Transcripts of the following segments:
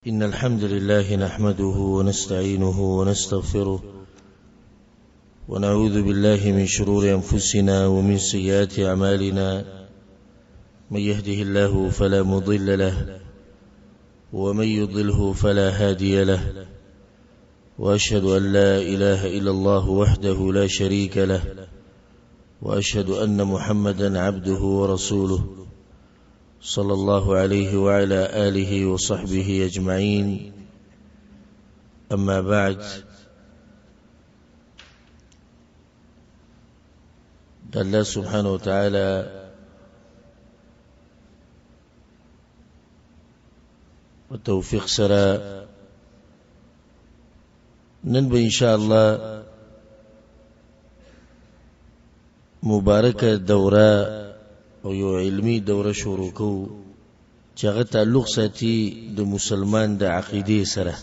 إن الحمد لله نحمده ونستعينه ونستغفره ونعوذ بالله من شرور أنفسنا ومن سيئات أعمالنا من يهده الله فلا مضل له ومن يضله فلا هادي له وأشهد أن لا إله إلا الله وحده لا شريك له وأشهد أن محمدا عبده ورسوله صلى الله عليه وعلى آله وصحبه أجمعين. أما بعد، الله سبحانه وتعالى وتوفيق سرا ننبه إن شاء الله مباركة دورة او یو علمی دوره شروع کو چې هغه تعلق ساتي د مسلمان د عقیده سره،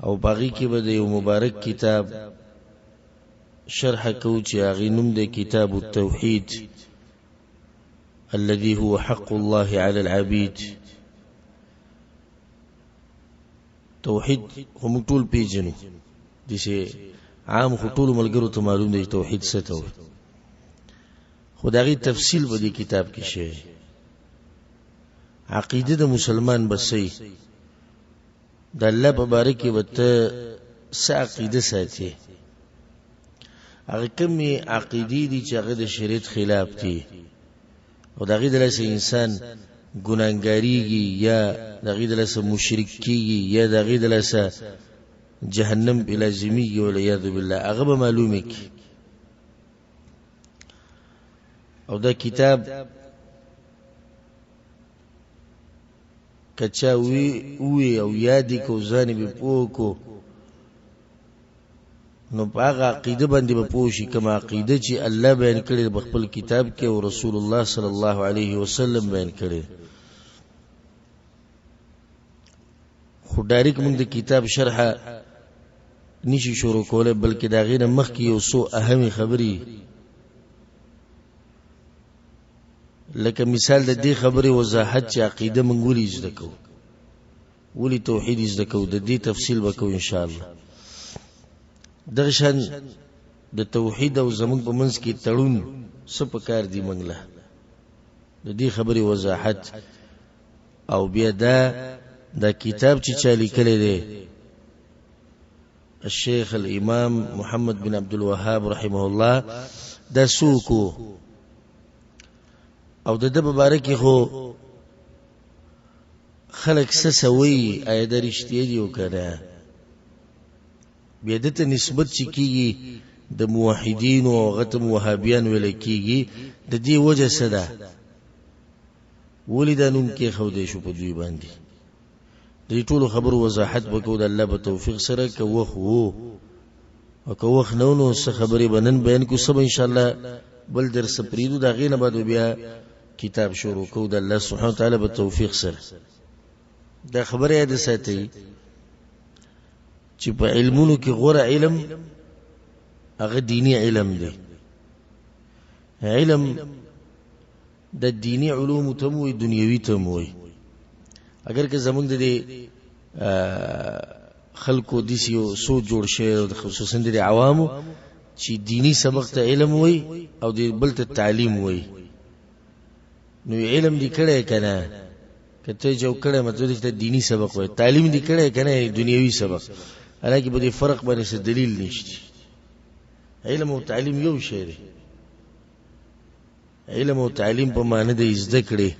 او باقی کې به د یو مبارک کتاب شرح کو چې هغه نوم د کتاب التوحید الذي هو حق الله على العبيد. توحید هم ټول پیژنو، دغه عام ټول ملګرو ته معلوم دی توحید څه ته وایي، خدای تفصیل په دې کتاب کې شی. عقیده د مسلمان بسې د الله په باره کې وته څه عقیده ساتي، هغه کومې عقیدې دي چې هغه د شریعت خلاف دي او دغه د لاسه انسان ګناګاریږي یا دغه د لاسه مشرک کیږي یا دغه د لاسه جهنم بلازمیږي والعیاذ بالله، هغه به معلومه کی. او دا کتاب کچا وی او یادی کو ځان به پوکو نو هغه عقیده باندې به پوشي، کما عقیده چې الله بیان کړی په خپل کتاب کې او رسول الله صلی الله علیه وسلم بیان کړی. خو ډایرک موږ د کتاب شرح نشي شروع کوله، بلکې دا غینه مخکې یو څو اهمي خبرې، لکه مثال د دې خبرې وضاحت چې عقیده مونږ ولې زده کوو، ولې توحید زده کوو، د دې تفصیل وکړو ان شاء الله. دغه شان د توحید او زمونږ په منځ کې تړون څه پکار دی مونږ له، د دې خبرې وضاحت. او بیا دا کتاب چې چا لیکلی دی الشیخ الامام محمد بن عبد الوهاب رحمه الله، دا سوکو او د مبارک خو خلق سسوي اې د رښتیا دی وکړه، بیا د ته نسبت چې کیږي د موحدین او غتم وهابیان ویل کیږي، د دې وجه څه ده ولیدانوم کې خو دې شو په دوی باندې. د ټولو خبرو وضاحت وکړو د الله په توفیق سره، کوه وو او کوه نو څه خبرې بنن بیان کو سب ان شاء الله بل در سپریدو دا غینه بعد بیا کتاب شروع کو د الله سبحانه وتعالى په توفیق سره. دا خبره یاد ساتئ چې په علمونو کې غوره علم هغه دینی علم دی. علم د دینی علوم ته مو دنیوي ته مو، اگر که زمونږ د خلکو د سیو سوچ جوړ شي او خصوصا د عوامو چې دینی سبق ته علم وای او د بل ته تعلیم وای، نو علم دی کړه کنه کته جو کړه مطلب ته دینی سبق وای، تعلیم دی کړه کنه دنیوي سبق، حالکه به فرق باندې څه دلیل نشته. علم او تعلیم یو شی دی، علم او تعلیم په معنی د زده کړې،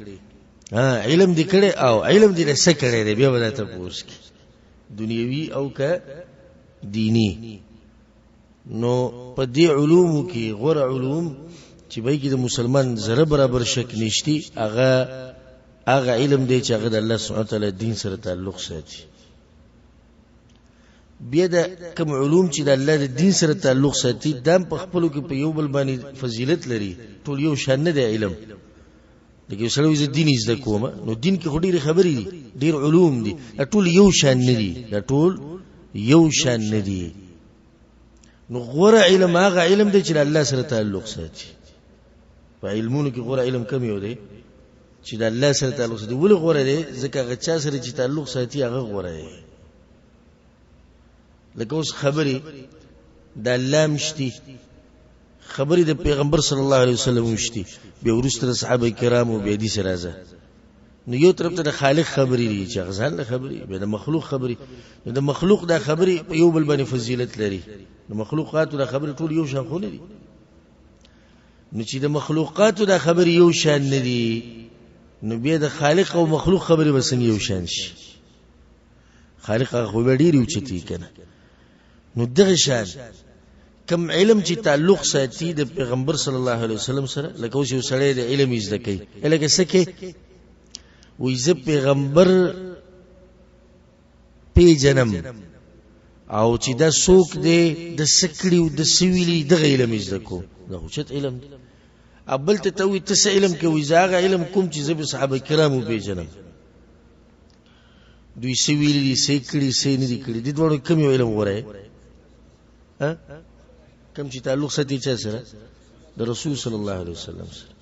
علم دی کړه او علم دی څه کړه دی بیا ولته پوښتنه دنیوي او که دینی. نو په دې علومو کې غوره علوم چې به کې د مسلمان زره برابر شک نشتی، هغه علم دی چې هغه د الله سبحانه وتعالى دین سره تعلق ساتي. بیا د کوم علوم چې د الله د دین سره تعلق ساتي دا په خپلو کې په یو بل باندې فضیلت لري، ټول یو شان نه دی علم. لکه سره د دین زده کوم نو دین کې ډېرې خبرې دي، ډېر علوم دي، ټول یو شان نه دي، ټول یو شان نه دي. نو غوره علم هغه علم دی چې الله سره تعلق ساتي. په علمونو کې غوره علم کم یو دی چې د الله سره تعلق ساتي. ولې غوره دی؟ ځکه هغه چا سره چې تعلق ساتي هغه غوره دی. لکه اوس خبرې د الله مشتي، خبرې د پیغمبر صلی الله علیه وسلم مشتي، بیا وروسته د صحابه کرامو بیا دې سره راځه. نو یو طرف ته د خالق خبرې دي چې هغه ځان له خبرې، بیا د مخلوق خبرې. نو د مخلوق دا خبرې په یو بل باندې فضیلت لري. د مخلوقاتو دا خبرې ټول یو شان خو نه دي. نو چې د مخلوقاتو دا خبرې یو شان نه دي، نو بیا د خالق او مخلوق خبرې به څنګه یو شان شي؟ خالق هغه خو به ډېرې اوچتې که نه. نو دغه شان کم علم چې تعلق ساتي د پیغمبر صلی الله علیه وسلم سره، لکه اوس یو سړی د علم زده کوي، لکه څه کې وایي زه پیغمبر پیژنم او چې دا څوک دی د څه کړي او د څه ویلي، دغه علم زده کوم. دا اوچت علم دی. بل ته وایي ته څه علم کوې؟ زه هغه علم کوم چې زه به صحابه کرامو پیژنم، دوی څه ویلي دي، څه کړي، څه نه دي کړي. دې دواړو کوم یو علم غوره دی؟ کم چې تعلق ساتي چا سره؟ د رسول صلی الله علیه وسلم سره.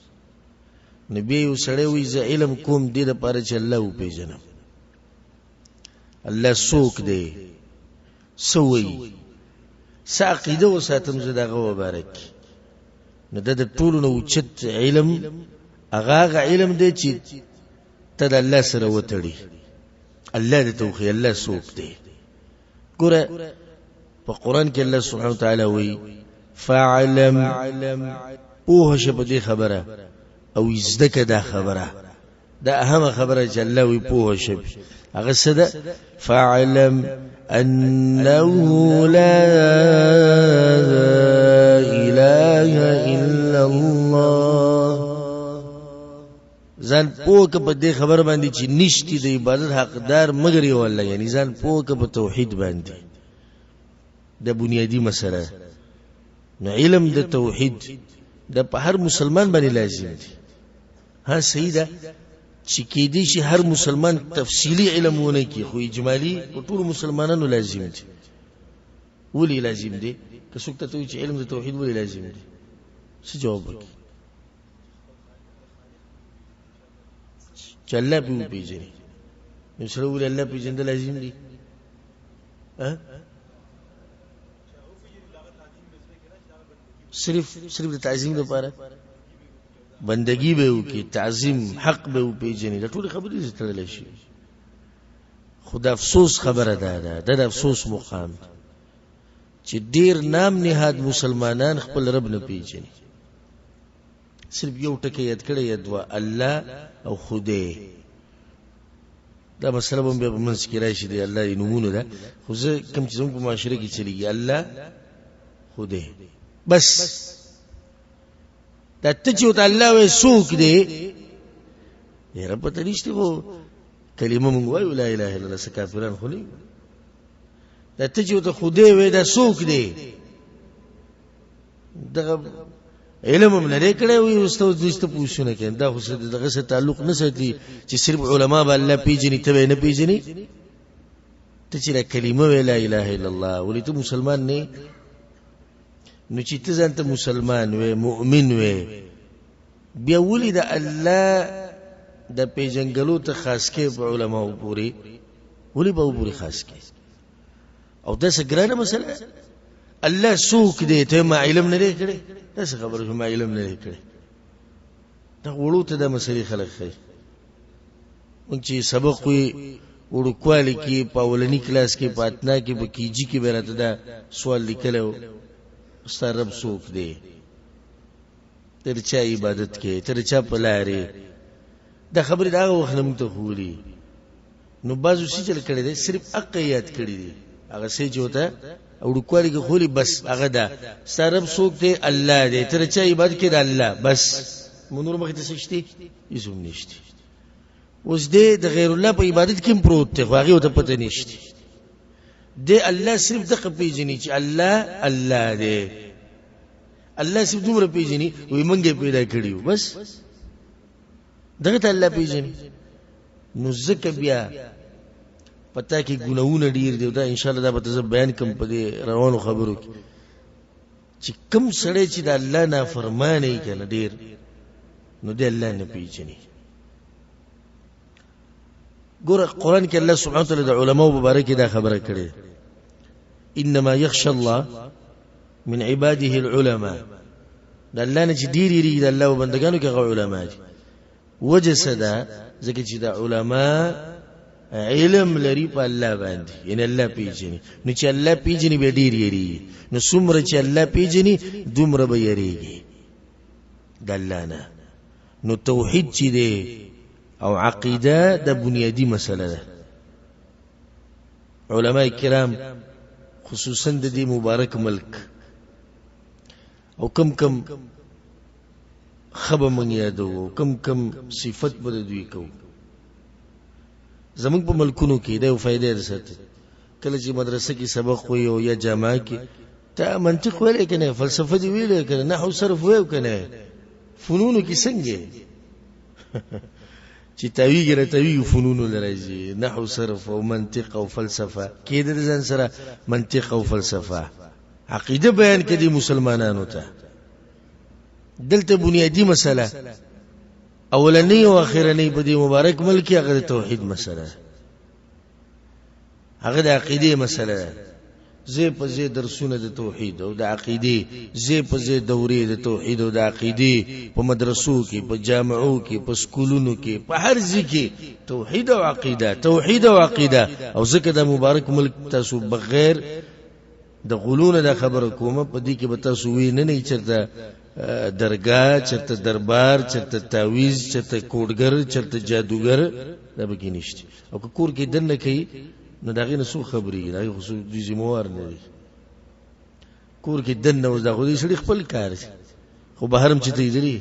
نبی یو سړی وایي زه علم کوم دې دپاره چې الله وپېژنم. الله څوک دی، څه وایي، څه عقیده وساتم زه د هغه مبارک. نو دا د ټولو نه اوچت علم هغه علم دی چې ته د الله سره وتړي. الله دې ته وښیي الله څوک دی. ګوره په قرآن کې الله سبحانه وتعالی وایي فاعلم، پوه شه په دې خبره او زده که دا خبره. دا اهمه خبره چې الله وایي پوه شه. هغه څه ده؟ فاعلم انه لا اله الا الله. ځان پوه که په دې خبره باندې چې نشتی د عبادت حقدار مگر یو الله، یعنی ځان پوه که په توحید باندې د بنیادی مسله. نو علم د توحید د په هر مسلمان باندې لازم دی. ها صحیح ده چې کېدی شي هر مسلمان تفصیلی علم ونه کړي، خو اجمالی په ټولو مسلمانانو لازم دی. ولې لازم دی؟ که څوک ته وایي چې علم د توحید ولې لازم دی، څه جواب وکړي؟ چې الله پې وپېژني. نو سره ولې الله پېژندل لازم دي؟ صرف د تعظیم لپاره بندگی به وکړي، تعظیم حق به وپېژني. دا ټولې خبرې دې تړلی شي. خو د افسوس خبره ده، د افسوس مقام چې ډیر نام نهاد مسلمانان خپل رب نه پیژني. صرف یو ټکی یاد کړی یا دوه، الله او خدای. دا مسله به بیا په منځ کې راشي د الله نومونه ده، خو زه کوم چې زموږ په معاشره کې چلیږي الله خدای بس. دا ته چې ورته الله وایي څوک دی؟ یاره پته نشته، خو کلمه مونږ وایو لا اله الا الله، څه کافران خو نه یو. دا ته چې ورته خدای وایي دا څوک دی؟ دغه علم هم لرې کړی وي، اوس ته دوی ته پوښتنه کوي. دا خو دغه سره تعلق نه ساتي چې صرف علما به الله پیژني ته به یې نه پیژني. ته چې دا کلمه وایي لا اله الا الله، ولې ته مسلمان نه؟ نو چې ته ځان ته مسلمان وې، مؤمن وې، بیا ولې د الله د پیژنګلو ته خاص کې په علماو پورې ولې به پورې خاص کې؟ او دا څه ګرانه مسله. الله څوک دی ته ما علم نه دی کړی؟ دا څه خبره چې ما علم نه دی کړی؟ دا وړو ته دا مسلې خلک ښایي. مونږ چې سبق وي وړوکوالي کې په اولني کلاس کې په اتنا کې په کیجي کې به راته دا سوال لیکلی و ستا رب څوک دی؟ ته د چا عبادت کې؟ ته د چا په لارې؟ دا خبرې د هغه وخت نه مونږ ته ښولي. نو بعضو څه چل کړی دی؟ صرف حق یاد کړي دي، هغه څه چې ورته وړوکوالي کې ښولي بس هغه ده. ستا رب څوک دی؟ الله دی. ته د چا عبادت کې؟ د الله. بس مو نور مخې ته څه شته؟ هېڅ هم نشته. اوس دی د غیر الله په عبادت کې هم پروت دی، خو هغې ورته پته نشته. دی الله صرف دغه پیژني چې الله دی. الله صرف دومره پیژني وایي موږ یې پیدا کړي یو، بس دغه ته الله پیژني. نو ځکه بیا پتا کې ګناهونه ډیر دي. دا انشاءالله دا به ته زه بیان کوم په دې روانو خبرو کې چې کوم سړی چې د الله نافرمانه یې که نه ډېر، نو دی الله نه پیژني. ګور قرآن کې الله سبحانه وتعالى د علماء مبارک دا خبره کړې انما يخشى الله من عباده العلماء د الله نه چې ډیر یې د الله بندگانو کې علماء دي وجه صدا ځکه چې د علماء علم لري په الله باندې ان الله پیژني نو چې الله پیژني به ډیر یری نو څومره چې الله پیژني دومره به یریږي د الله نه نو توحید چې دی او عقیده د بنیادی مسله ده علماء کرام خصوصا د دې مبارک ملک او کم خبر من یادو کم صفت بده دوی کو زمونږ په ملکونو کې دا یو فائدې ده ساتي کله چې مدرسه کې سبق وي او یا جامعه کې ته منطق ویل کنه فلسفه دی ویل کنه نحو صرف ویل کنه فنونو کې څنګه چې تاویږي فنونو لراځي نحو صرف او منطق او فلسفه کې د ځان سره منطق او فلسفه عقیده بیان کړي مسلمانانو ته دلته بنیادی مسله اولنی او اخرنی په دې مبارک ملک هغه توحید مسله هغه د عقیده مسله زه په زه درسونه د توحید او د عقیده زه په زه دورې د توحید او د عقیده په مدرسو کې په جامعو کې په سکولونو کې په هر ځای کې توحید او عقیده او ځکه د مبارک ملک تاسو بغیر د غلون د خبره کومه په دې کې به تاسو وی نه چرته درگاه چرته دربار چرته تعویز چرته کوډګر چرته جادوګر دا به کې نشته او کور کې دنه کوي نو داغه نه سو خبري دا خو دې زموار نه دي کور کې دنه او دا خو دې سړي خپل کار خو بهرم چې ته دې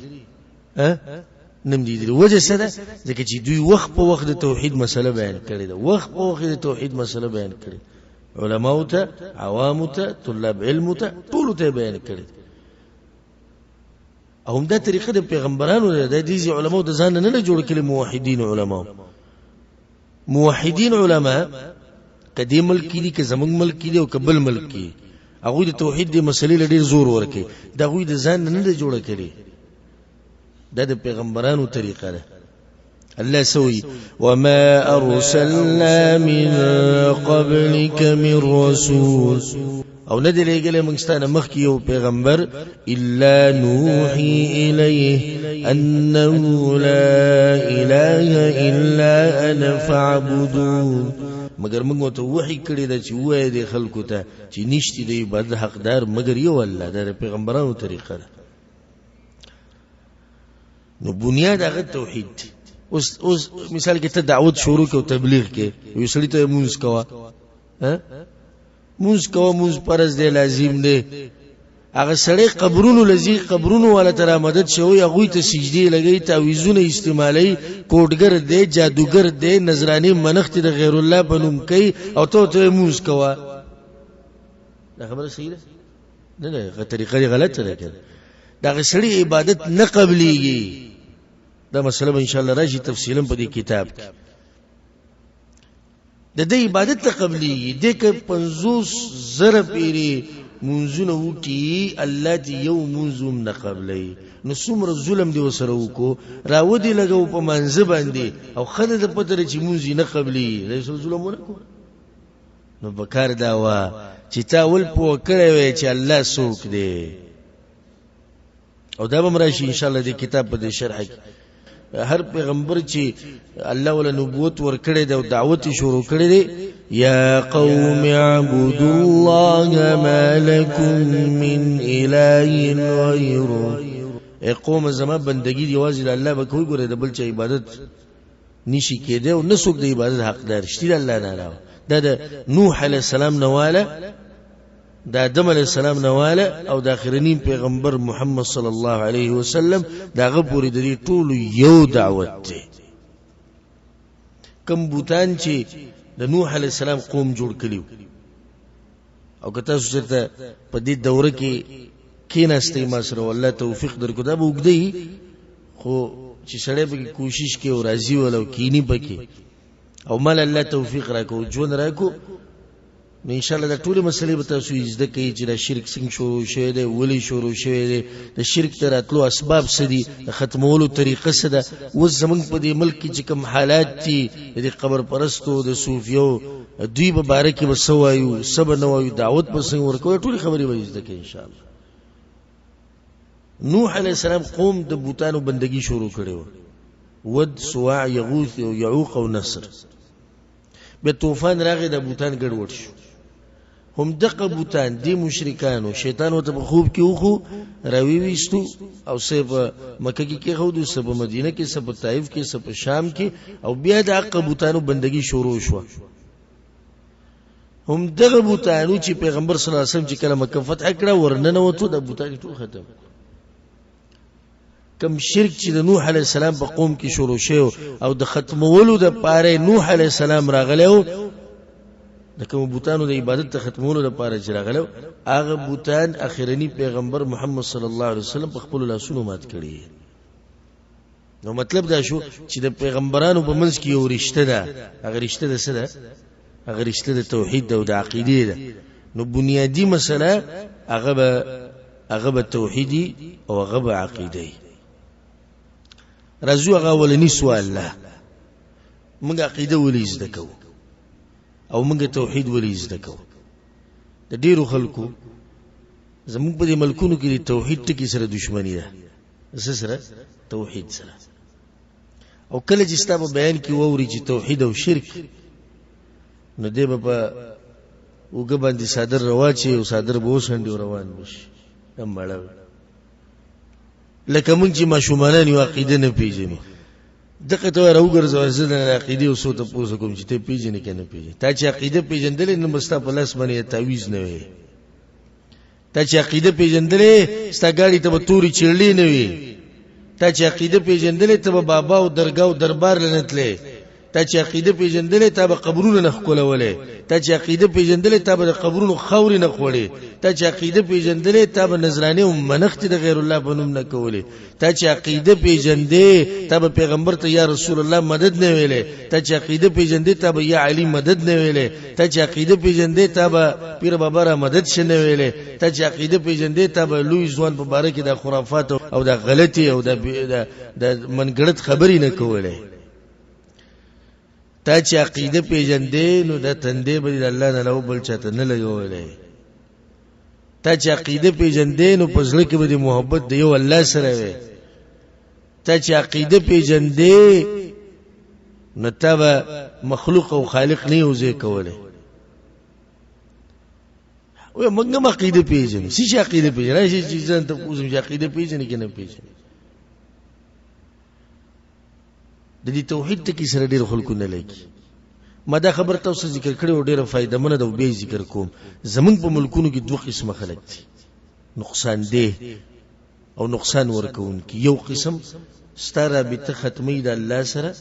نم دي وجه سره ځکه چې دوی وخت په وخت د توحید مسله بیان کړي دا وخت په وخت د توحید مسله بیان کړي علماء ته عوام ته طلاب علم ته ټول ته بیان کړي هم دا طریقه د پیغمبرانو د دې علماء د ځان نه جوړ کړي موحدین علماء کدی ملک دي که زمنګ ملک دي او کبل ملک دي هغه د توحید د مسلې لري زور ورکي دا غوي د ځان نه جوړ کړي دا د پیغمبرانو طریقه ده الله سوي وما ارسلنا من قبلك من رسول او ندی لګلې موږ ستانه مخکې یو پیغمبر الا نوحي الیه انه لا اله الا انا فاعبدون مگر موږ ته وحی کړی دا چې وای د خلکو ته چې نشتی دی عبادت حقدار مگر یو الله د پیغمبرانو طریقه ده نو بنیاد هغه توحید اوس مثال کې ته دعوت شروع کې او تبلیغ کې یو سړی ته مونږ کوا مونږ پرز دی لازم دی هغه سړی قبرونو والا تر مدد شوی هغه ته سجدي لګی تعویذونه استعمالي کوډګر دی جادوګر دی نظرانی منخت د غیر الله بنوم کوي او ته مونږ کوا دا خبره صحیح ده نه طریقه غلطه ده دا سړی عبادت نه قبليږي دا مسله ان شاء الله راشي تفصیلا په دې کتاب کې د دې عبادت ته قبلي دې کې 50 زره پیری منځونه وکي الله دې یو منځوم نه قبلي نو څومره ظلم دی وسره وکړو راودي لګو په منځ باندې او خله د پتر چې منځ نه قبلي رسول ظلم ونکو نو بکار دا وا چې تا ول په کړه وي چې الله سوک دی او دا به مرشي ان شاء الله دې کتاب په دې شرح کې هر پیغمبر چې الله ول نبوت ور کړی دی او دعوت شروع کړی دی یا قوم اعبدوا الله ما لكم من اله غیره قوم زما بندگی دی واځي الله به کوئی ګوره د بل چا عبادت نشي کېده او نسوک د عبادت حقدار شته الله نه علاوه د نوح علی السلام نواله د آدم علیہ السلام نواله او د اخرنی پیغمبر محمد صلی الله علیه وسلم داغه پوری د دې ټول یو دعوت دی کم بوتان چې د نوح علیہ السلام قوم جوړ کړیو او کته سوچته په دې دوره کې کیناستې ما سره والله توفیق درکو دا وګدی خو چې سړی به کوشش کوي او راضي ولو کینی پکې او مال الله توفیق راکو جون راکو نو ان شاء الله دا ټول مسلې به تاسو زده کوئ چې دا شرک څنګه شروع شوی دی، ولې شروع شوی دی، د شرک ته راتلو اسباب څه دي، د ختمولو طریقه څه ده. اوس زمونږ په دې ملک کې چې کوم حالات دي د قبر پرستو د صوفیو، دوی به باره کې به څه وایو، څه به نه وایو، دعوت به څنګه ورکوي، ټولې خبرې به زده کوئ ان شاء الله. نوح علیه السلام قوم د بوتانو بندگی شروع کړې وه، ود، سواع، یغوث او یعوق او نصر. بیا طوفان راغی، د بوتان ګډوډ شو. هم دغه بوتان دی مشرکانو شیطان ورته په خوب کې وخو راویویستو او څه په مکه کې کېښودو، څه په مدینه کې، څه په طایف کې، څه په شام کې، او بیا د هغه بوتانو بندگی شروع شوه. هم دغه بوتانو چې پیغمبر صلی الله علیه وسلم چې کله مکه فتح کړه ورننوتو، د بوتان ټول ختم. کم شرک چې د نوح علیه السلام په قوم کې شروع شو او د ختمولو د پاره نوح علیه السلام راغلو، د کوم بوتانو د عبادت ته ختمولو د پاره چې راغلو، هغه بوتان اخرنی پیغمبر محمد صلی الله علیه وسلم په خپل لاسونو مات کړی. نو مطلب دا شو چې د پیغمبرانو په منځ کې یو رشته ده، هغه رشته ده څه ده؟ هغه رشته د توحید او د عقیده ده. نو بنیادی مسله هغه به توحیدی او هغه به عقیده. راځو هغه ولنی سوال له موږ عقیده ولې زده کوو او موږ توحید ولې زده کوو. د ډیرو خلکو زموږ په دې ملکونو کې د توحید ټکی سره دښمنی ده. سره توحید سره، او کله چې ستا په بیان کې ووري چې توحید او شرک، نو دی به په اوږه باندې صادر رواچي او صادر به وسنډي او روان بشي هم مړه. لکه موږ چې ماشومانان یو عقیده نه پیژنو، دغه ته راوګرځو زه د عقیدې او څه ته پوښتنه کوم چې ته پیژنې که نه پیژنې. تا چې عقیده پیژندلې نو به ستا په لاس باندې تعویذ نه وي. تا چې عقیده پیژندلې ستا ګاډي ته به تورې چیړلې نه وي. تا چې عقیده پیژندلې ته به بابا او درګاه او دربار نه تلې. تا چې عقیده پیژندلې ته به قبرونه نه ښکلولې. تا چې عقیده پیژندلې ته به د قبرونو خاورې نه خوړې. تا چې عقیده پیژندلې ته به نذرانې او منښتې د غیر الله په نوم نه کولې. تا چې عقیده پیژندې ته به پیغمبر ته یا رسول الله مدد نه ویلې. تا چې عقیده پیژندې ته به یا علی مدد نه ویلې. تا چې عقیده پیژندې ته به پیر بابا را مدد شنه ویلې. تا چې عقیده پیژندې ته به لوی ځوان په باره کې د خرافات او د غلطي او د منګړت خبرې نه کولې. تا چې عقیده پیژندې نو د تندې به د الله نه لو بل چاته نه لګولې. تا چې عقیده پیژندې نو په زړه کې به د محبت د یو الله سره وي. تا چې عقیده پیژندې نو تا به مخلوق او خالق نه یوځای کولې. وای موږ هم عقیده پیژنو. څه عقیده پیژنې؟ راشي چې ځان ته پوښتنه چې عقیده پیژنې که نه پیژنې. د دې توحید ټکی سره ډېر خلکو نه لګي. ما دا خبر تاسو ذکر کړی او ډېره فائدہ منه ده او بیا ذکر کوم. زمونږ په ملکونو کې دوه قسمه خلک دي، نقصان ده او نقصان ورکوونکي. یو قسم ستا رابطه ختمي د الله سره،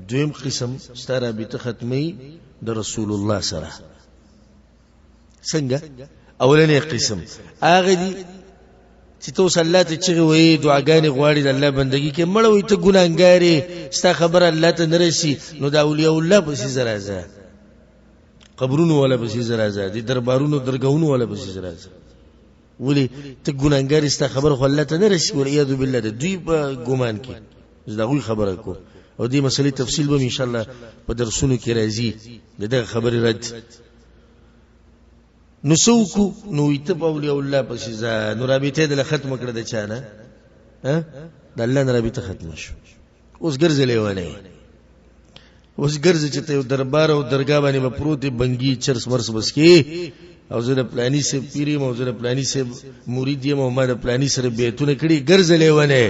دویم قسم ستا رابطه ختمي د رسول الله سره. څنګه؟ اولنی قسم هغه دي چې توس الله ته چغې وایي، دعاګانې غواړي، د الله بندګي کې مړه وي، ته ګناهګار یې، ستا خبره الله ته نه رسي، نو د اولیاء الله پسې ځه راځه، قبرونو والا پسې ځه راځه، د دربارونو درګاهونو والا پسې ځه راځه. ولې؟ ته ګناهګار یې، ستا خبره خو الله ته نه رسي. والعیاذ بالله د دوی په ګمان کې زه د هغوی خبره کوم او دې مسلې تفصیل به انشاءالله په درسونو کې راځي د دغه خبرې رد. نو سوکو نو ایت په اولیاء الله پسې ځه، نو رابطه دې ختم کړه د چا نه؟ د الله نه رابطه ختم شو. اوس ګرځې لیونی، اوس ګرځې چې ته یو دربار او درګاه باندې به پروت یې، بنګي چرس مرس بس کې، او زه د پلاني صاحب پیر یم او زه د پلاني صاحب مرید یم او ما د پلاني سره بیعتونه کړي. ګرځې لیونی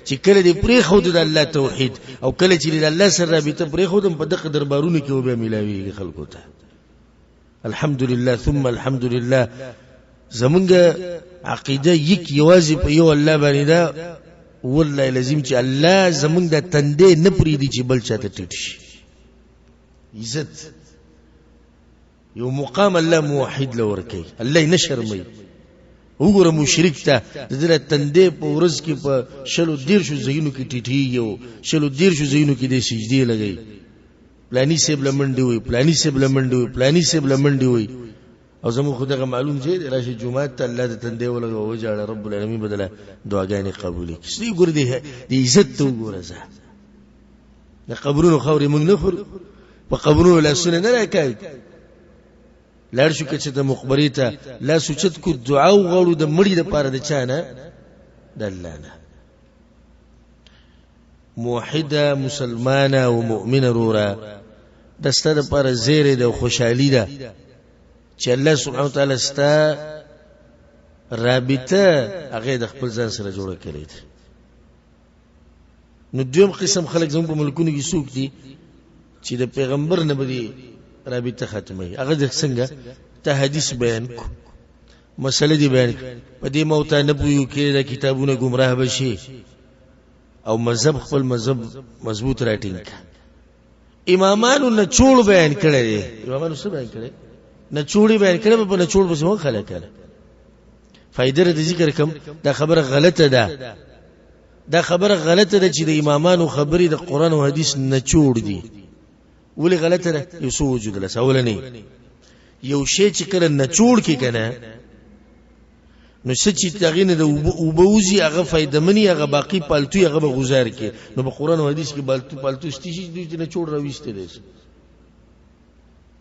چې کله دې پرېښود د الله توحید او کله چې د الله سره رابطه پرېښودم په دغه دربارونو کې وبیا میلاویږي خلکو ته. الحمدلله ثم الحمدلله زمونږ عقیده یک یوازې په یو الله باندې ده. والله لازم چې الله زمونږ د تندې نه پرېږدي چې بل چاته ټیټ شي. عزت یو مقام الله موحد له ورکوي، الله یې نه شرموي. وګوره مشرک ته د ده د تندې په ورځ کې په 130 ځایونو کې ټیټېږي او 130 ځایونو کې د سجدې لګوي. پلانی صاحب لمنډي وي، پلانی صاحب لمنډي وي، پلانی صاحب لمنډي وي. او زموږ خو دغه معلوم ځای دی راشي جومات ته الله د تندې ولګه وجاړه رب العالمین بدله دعاګانې قبولې کړي سترګې ګوره د عزت ته وګوره ځه د قبرونو خاورې موږ نه خورو په قبرونو لاسونه نه راکاږو لاړ شو که چې د مقبرې ته لاس اوچت کړو دعا وغواړو د مړي دپاره د چا نه د الله نه موحده مسلمانه او مؤمنه وروره دا ستا دپاره زیری ده او خوشحالي ده چې الله سبحانه وتعالی ستا رابطه هغې د خپل ځان سره جوړه کړې ده نو دویم قسم خلک زموږ په ملکونو کې څوک دي چې د پیغمبر نه به دې رابطه ختموي هغه د څنګه ته حدیث بیان کو مسله دې بیان په دې موته نه پوهیږو کې د کتابونه ګمراه به شي او مذهب خپل مذهب مضبوط راټینګ کړه امامانو نه چوړ بیان کړی دی امامانو څه بیان کړی نه چوړې بیان کړی په نه چوړ پسې مو خلک کړه فائدې د ذکر کوم دا خبره غلطه ده دا خبره غلطه ده چې د امامانو خبرې د قرآن او حدیث نه چوړ دي ولې غلطه ده یو څه وجود لس اولنی یو شی چې کله نه چوړ کې کنه نو څه چې تغینه د وبوزي هغه فائدہ منی هغه باقی پالتوی هغه به گزار کې نو په قرآن او حدیث کې پالتو ستیشي دوی نه چوړ راويسته دي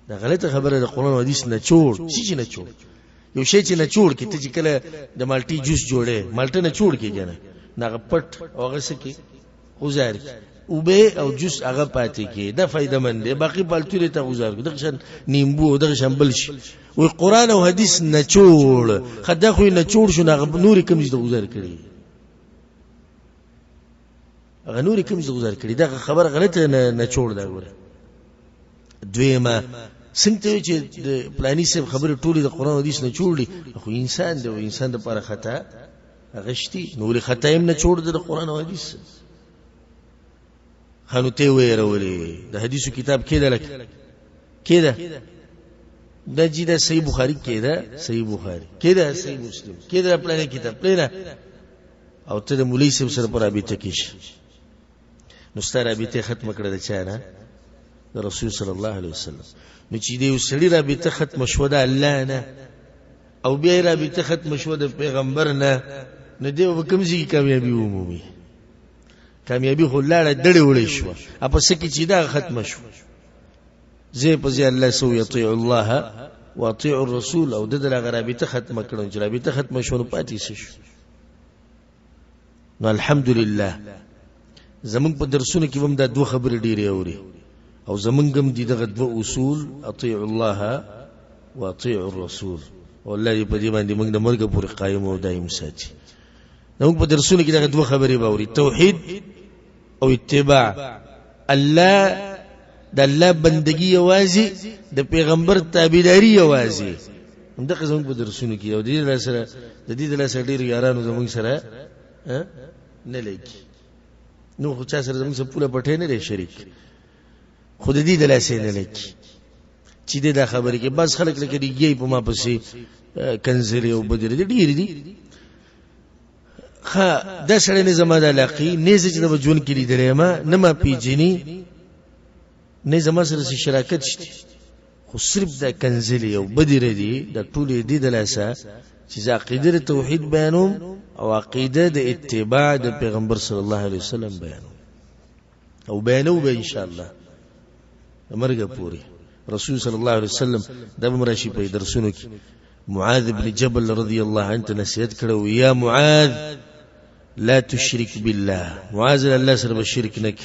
دا غلطه خبره د قرآن او حدیث نه چوړ چې نه چوړ یو شی چې نه چوړ کې ته چې کله د مالټي جوس جوړې مالټه نه چوړ کې کنه ناغه پټ هغه سکی گزار کې او به او جوس هغه پاتې کې دا فائدہ مند دی باقی پالتو ته گزار کې دغه شان نیمبو دغه شان بل شي وی قرآن او حدیث نه چوړ خدا خو نه چوړ شو هغه نوري کوم څه گزار کړي هغه نوري کوم څه گزار کړي دا خبر غلطه نه چوړ دا ګوره دویمه څنګه چې د پلاني صاحب خبره ټولې د قرآن او حدیث نه چوړي خو انسان دی او انسان د لپاره خطا غشتي نوري خطا یې نه چوړ د قرآن او حدیث خانو ته ویرولې د حدیثو کتاب کې ده لکه کې ده د جیدا صحیح بخاری کې ده صحیح بخاری کې ده صحیح مسلم کې ده پلان کتاب پلینا او ته د مولوی صاحب سره پر رابطه کیش نو ستاره رابطه ختم کړه د چا نه د رسول صلی الله علیه وسلم نو چې دی وسړي رابطه ختم شو د الله نه او بیا رابطه ختم شو د پیغمبر نه نو دی کوم ځای کامیابی عمومي کامیابی خو لاړه ډړې وړې شو اپ سکه چې دا ختم شو زه په ځای الله سو یطیع الله واطیع الرسول او د دغه رابطه ختم کړو چې رابطه ختم شو نو پاتې شو نو الحمدلله زمونږ په درسونو کې هم دا دوه خبرې ډېرې اوري او زمونږ هم دغه دوه اصول اطیع الله واطیع الرسول والله په دې باندې موږ د مرګ پورې قائم او دائم ساتي موږ په درسونو کې دغه دوه خبرې باوري توحید او اتباع الله د الله بندگی یوازې د پیغمبر تابعداري یوازې همدغه زموږ په درسونو کې او د دې سره ډېر یارانو زموږ سره نه لګي نو خو چا سره زموږ سره پوره پټه نه لري شریک خود دې د لاسه نه لګي چې دا خبره کې بس خلک لکه دیږي په ما پسې کنزلي او بدر دي ډېر دي خا د سره نه زما د علاقې نه چې د جون کې لیدلې ما پیجنی نه زما سره شراکت شته خو صرف د کنزلي او بدر دي د ټولې دي د لاسه چې عقیده توحید بیانوم او عقیده د اتباع د پیغمبر صلی الله علیه وسلم بیانوم او بیانو به ان شاء الله مرګ پوری رسول صلی الله علیه وسلم د مرشي په درسونو کې معاذ بن جبل رضی الله عنه نصیحت کړو یا معاذ لا تشرك بالله معاذ الله سره شرک نک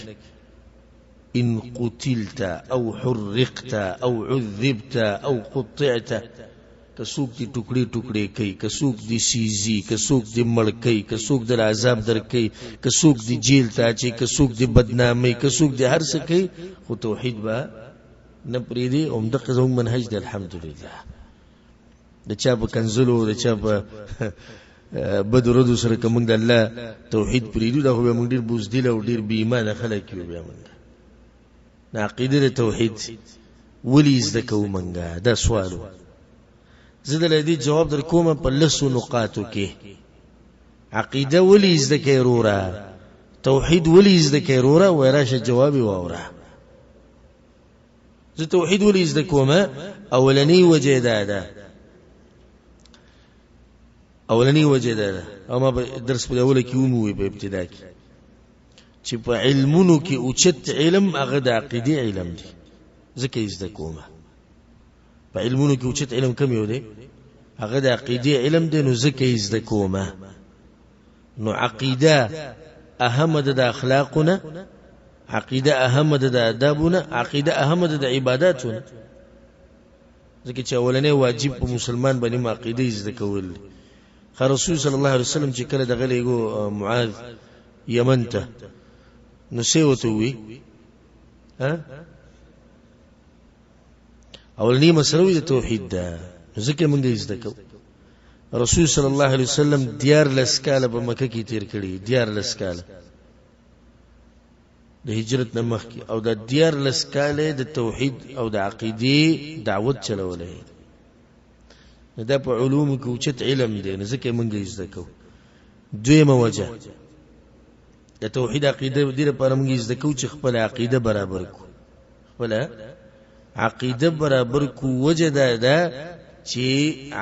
ان قتلت او حرقت او عذبت او قطعت کسوک دی ټوکړي ټوکړي کوي کسوک دی سیزي کسوک دی مړ کوي کسوک د عذاب در کوي کسوک دی جیل ته چي کسوک دی بدنامي کسوک دی هر څه کوي خو توحید با نه پریدي او دغه زموږ منهج دی الحمدلله د چا په کنزلو د چا په بدرودو سره کوم د الله توحید پریدو دا خو موږ ډیر بوزدل او ډیر بې ایمان خلک یو بیا موږ نه عقیده توحید ولې زده کوو موږ دا سوالو زه د دې جواب در کوم په لسو نقاطو کې عقیده ولې زده کوي وروره توحید ولې زده کوي وروره وراشه جواب ووره زه توحید ولې زده کوم اولنی وجه ده اولنی وجه ده او ما درس په اوله کې وموي په ابتدا کې چې په علمونو کې اوچت علم هغه د عقیدې علم دی ځکه یې زده کومه په علمونو کې اوچت علم کم یو دی هغه د عقیدې علم دی نو ځکه یې زده کومه نو عقیده اهم ده د اخلاقونه عقیده اهم ده د آدابونه عقیده اهم ده د عباداتونه ځکه چې اولنې واجب په مسلمان باندې عقیده زده کول رسول صلی الله علیه وسلم چې کله دغه لګو معاذ یمن ته نو سیوته وی اولنی مسله د توحید ده ځکه موږ یې زده کوو رسول صلی الله علیه وسلم دیار لسکاله په مکه کې تیر کړی دیار لسکاله د هجرت نه مخکې او د دیار لسکاله د توحید او د عقیدې دعوت چلولې دا په علوم کې اوچت علم دی نه ځکه موږ یې زده کوو دویمه وجه د توحید عقیده دې لپاره موږ یې زده کوو چې خپل عقیده برابر کو خپل عقیده برابر کو وجه دا چې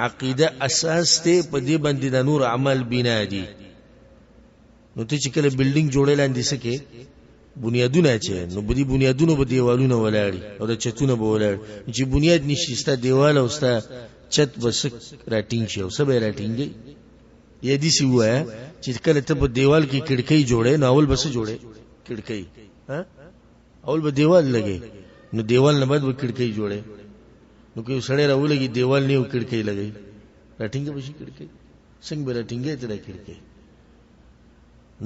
عقیده اساس ته په دې باندې د نور عمل بنا دي نو ته چې کله بلډینګ جوړې لاندې سکے بنیادونه چې نو بدی بنیادونه به دیوالونه ولاړي او د چتونه به ولاړ چې بنیاد نشي ستا دیوال او ستا چت بس راټینګ شي او سبه راټینګي یې دي سی وای چې کله ته په دیوال کې کړکۍ جوړې نو اول بس جوړې کړکۍ اول به دیوال لګي نو دیوال نه بعد به کړکۍ جوړې نو کوي سړی راولګي دیوال نه کړکۍ لګي راټینګ به شي کړکۍ څنګه به راټینګي ته کړکۍ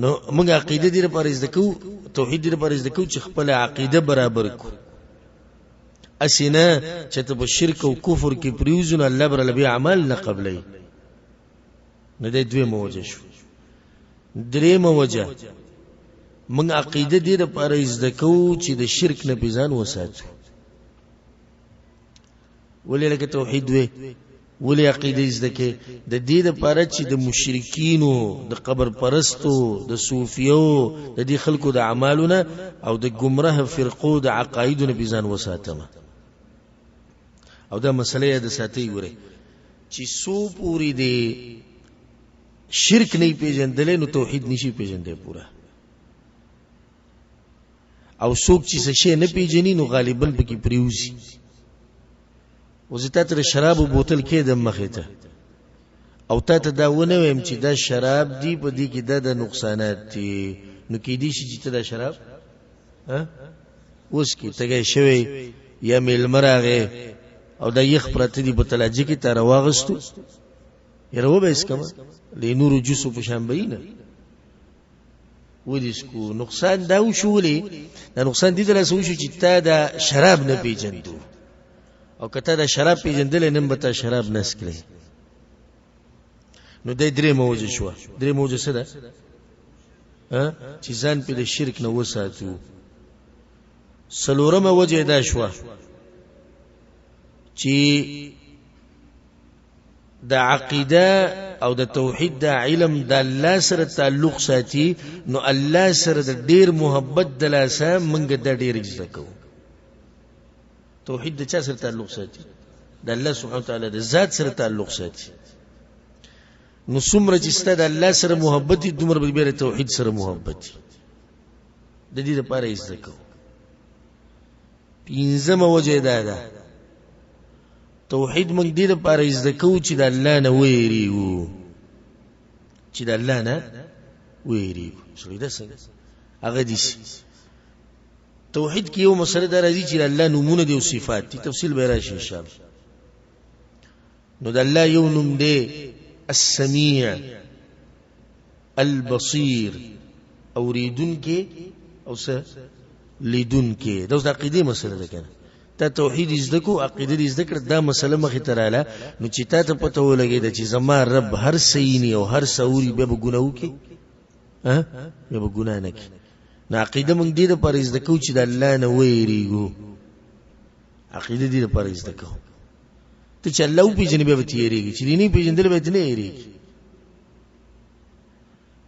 نو موږ عقیده دې لپاره زده کوو توحید دې لپاره زده کوو چې خپل عقیده برابر کو اسنه چې ته په شرک او کفر کې پریوزونه الله بر لبي اعمال نه قبلې نه دې دوی موجه شو درې موجه موږ عقیده دې لپاره زده کوو چې د شرک نه بيزان وساتو ولې لکه توحید وې ولې عقیده زده کې د دې لپاره چې د مشرکینو د قبر پرستو د صوفیو د دې خلکو د اعمالونه او د گمراه فرقو د عقایدونو بيزان وساتمه او دا مسله د ساتي وره چې سو پوری دی شرک نه پیژندل نو توحید نشي پیژندل پورا او څوک چې څه شي نه پیژني نو غالبا پکې پریوزي وزته تر شراب او بوتل کې د مخه ته او ته دا ونه ویم چې دا شراب دی په دې کې د نقصانات دي نو کې دي چې دا شراب اوس کې تګي شوی یا مل مرغه او دا یخ پرته دی په تلاجی کې تر واغستو یره و به اسکم لنور جوسو په شامبینه ودیسکو نقصان دا وشولې دا نقصان دي درسو شو چې تا دا شراب نه پیژندو او کته دا شراب پیژندل نن به تا شراب نس کړي نو د درې موجه شو درې موجه څه ده چې ځان په شرک نه وساتو سلورمه وجه دا شو چې د عقیده او د توحید د علم د الله سره تعلق ساتي نو الله سره د ډیر محبت د لاسه منګه د ډیر عزت کو توحید د چا سره تعلق ساتي د الله سبحانه وتعالى د ذات سره تعلق ساتي نو څومره چې ستاسو د الله سره محبت دي دومره به توحید سره محبت دي د دې لپاره عزت کو پنځمه وجه ده توحید موږ دې لپاره زده کوو چې د الله نه وېریو چې د الله نه وېریو سړي دا څنګه هغه دي توحید کې یو مسله دا راځي چې الله نومونه دي او صفات دي تفصیل به راشي ان شاء الله نو د الله یو نوم دی السميع البصير اوریدون کې او څه لیدون کې دا د عقیده مسله ده کنه ته توحید زده کو عقیده زده کړ دا مسله مخې ته رااله نو چې تا ته پته ولګي چې زما رب هر سینی او هر سوري به ګناو کې به ګناه نه کې نو عقیده مونږ دې لپاره زده کو چې د الله نه وېریږو عقیده دې لپاره زده کو ته چې الله پیژنې به تیریږي چې نه پیژندل به نه یریږي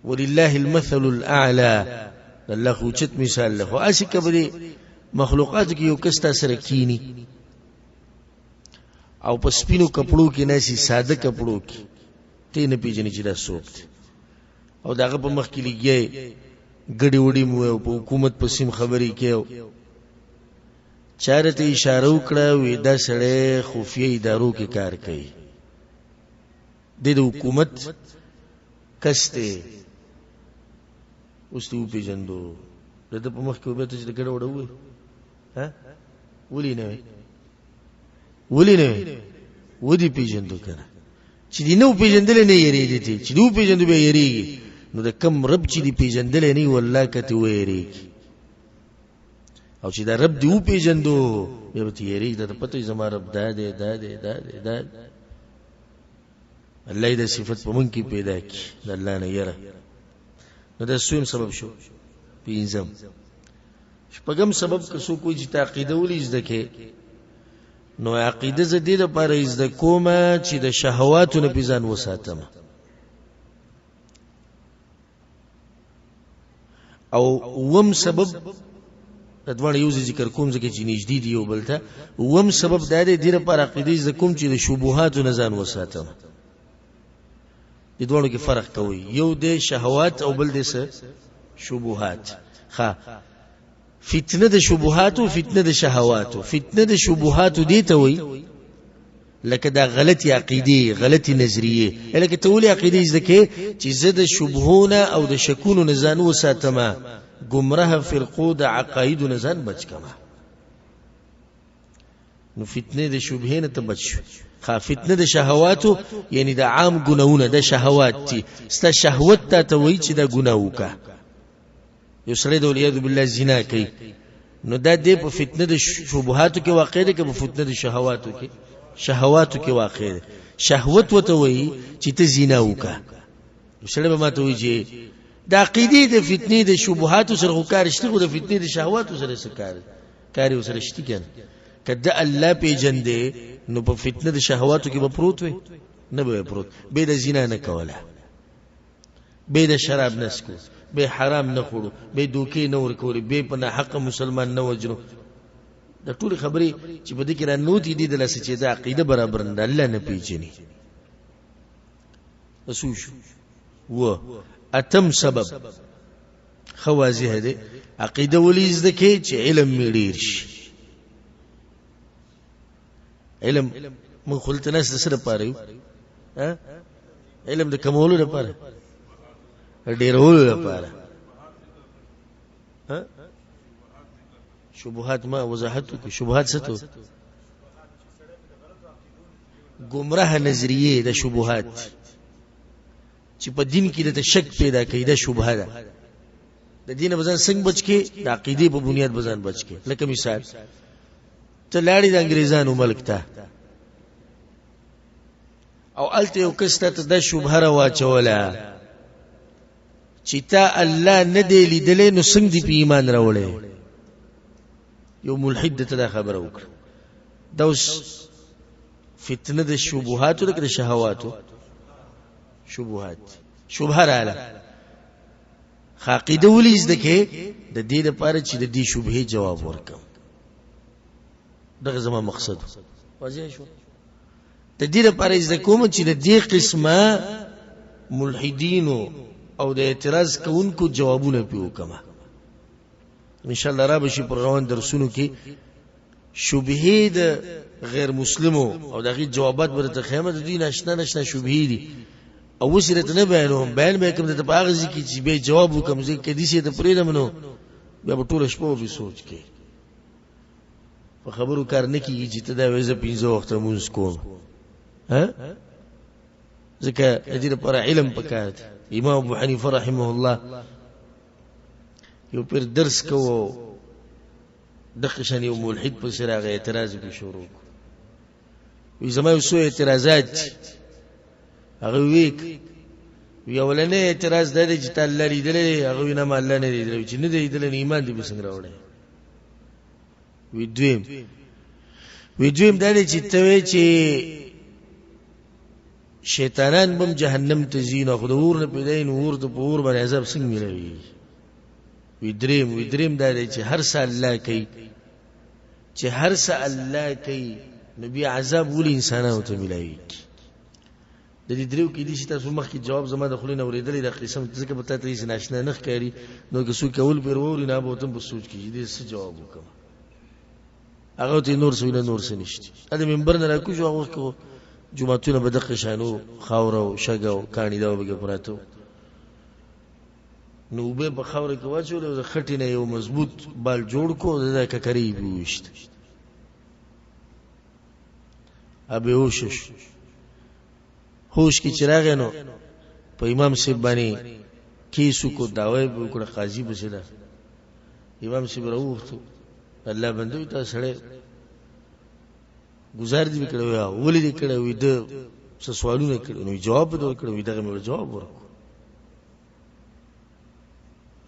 ولله المثل الاعلى الله خو چت مثال له اسی کبري مخلوقات کې یو کس تاسو رکینی او په سپینو کپړو کې نشي ساده کپړو کې ته نه پیژنې چې دا څوک دی او دغه په مخ کې لګي ګډي وډي مو په حکومت په سیم خبرې کېو چارته اشاره وکړه وې دا سړی خفیه ادارو کې کار کوي د حکومت کسته اوس ته پیژندو د په مخ کې وبته چې ګډ وډ وې ها ولې نه ودی پیژندو کنه چې دی نو پیژندل نه یریږي چې دی پیژندو به یریږي نو د کم رب چې دی پیژندل نه والله کته ویریږي او چې دا رب دی پیژندو به ته یریږي د پته زما رب دا الله دې صفت په مونږ کې پیدا کی د الله نه یره نو دا سویم سبب شو پینځم شپږم سبب که څوک کوئی چې عقیده ولې زده کې نو عقیده زدي لپاره زده کومه چې د شهواتو نه بيزان وساتم او وم سبب دغه یو ذکر کوم ځکه چې نږدې دی یو بلته وم سبب دا دی د لپاره عقیده زده کوم چې د شبهاتو نه ځان وساتم د دوه کې فرق کوي یو د شهوات او بل د شبهات فتنه د شبهات او فتنه د شهوات فتنه د شبهات دي ته وي لکه دا غلطی عقیده غلطی نظریه لکه ته ولې عقیده زکه چې زده شبهونه او د شکونو نه ځان وساتما گمراه فرقو د عقاید نه ځان بچ کما نو فتنه د شبهه نه ته بچ فتنه د شهوات یعنی د عام ګناونه د شهوات دي ست شهوت ته وي چې د ګناوکا یو سړی د ولیاذ بالله زنا کوي نو دا د په فتنه د شبهاتو کې واقع دی که په فتنه د شهواتو کې واقع دی شهوت وته وي چې ته زنا وکا یو سړی به ماته وي چې د عقیده د فتنه د شبهاتو سره کار شته خو د فتنه د شهواتو سره څه کار سره شته کنه کله الله پیجندې نو په فتنه د شهواتو کې به پروت وي نه به پروت به د زنا نه کوله به د شراب نه سکو به حرام نه خورو به دوکي نه ورکوري به په حق مسلمان نه وجرو د ټول خبرې چې په دې کې را نوتی دي د لاسه چې د عقیده برابر نه الله نه پیژني اسوش و اتم سبب خوازی هده عقیده ولې زده کې چې علم میډیر شي علم من خلت ناس سره پاره ها علم د کمولو لپاره ډیرولو لپاره ها شبهات ما وضاحت کو شبهات ستو گمراه نظریه د شبهات چې په دین کې د شک پیدا کوي د شبهه ده د دین بزن څنګه بچ کې د عقیده په بنیاد بزن بچ کې لکه مثال ته لاړې د انګريزانو ملک ته او الته یو کسته ته د شبهه را واچوله چې تا الله نه دی لیدلې نو څنګه دی په ایمان راوړې یو ملحد ته دا خبره وکړه دا اوس فتنه د شبهاتو د شهواتو شبهات شبهه رااله عقیده ولې زده کې د دې لپاره چې د دې شبهه جواب ورکم دغه زما مقصد واضح شو د دې لپاره زده کوم چې د دې قسمه ملحدینو او د اعتراض کوونکو جوابونه پیو کما ان شاء الله را بشي پر روان درسونو کې شبهه د غیر مسلمو او دغه جوابات ورته خیمه د دین آشنا شبهه دي او وسره نه بیانوم بیان به کوم د باغزي کې چې به جواب وکم چې کدي سي د پریدم نو بیا په ټول شپه به سوچ کې په خبرو کار نه کیږي چې ته دا وېزه 15 وخت مونږ کوم ها ځکه دې لپاره علم پکات امام ابو حنیفه رحمه الله یو پر درس کوو دغه شان یو ملحد په سره غي اعتراض به شروع وي زما سو اعتراضات هغه ویک یو ولنه اعتراض د دې چې الله لیدلې هغه نه الله نه لیدل چې نه لیدل ایمان دې بسنګ راوړي وی دویم د دې چې ته چې شیطانان بم جهنم ته زین خو د ور نه پیداین ور ته پور باندې عذاب څنګه ملوي وی دریم دا دی چې هر څه الله کوي چې هر څه الله کوي نبی عذاب ولې انسانانو ته ملوي د دې دریو کې دي چې تاسو مخکې جواب زما د خلینو اوریدلې د قسم ځکه په تاسو یې ناشنا نه ښکاري نو که څوک اول پیر ووري نه به تم په سوچ کې دې څه جواب وکم هغه ته نور څه نور څه نشته ا دې منبر نه راکو جو هغه کو جمعتونه به دغه شانو خاور او شګه او کانی دا به پراته نو به په خاور کې واچول د خټینه یو مضبوط بال جوړ کو د ککری بوشت ابه وشش هوش کی چراغ نو په امام صاحب باندې کیسو کو داوی وکړه قاضي بسله امام صاحب راوخته الله بندوي ته سره گزار دي کړو یا ولې دې کړو وې د څه سوالونه کړو نو جواب به کړو دغه مې جواب ورکړ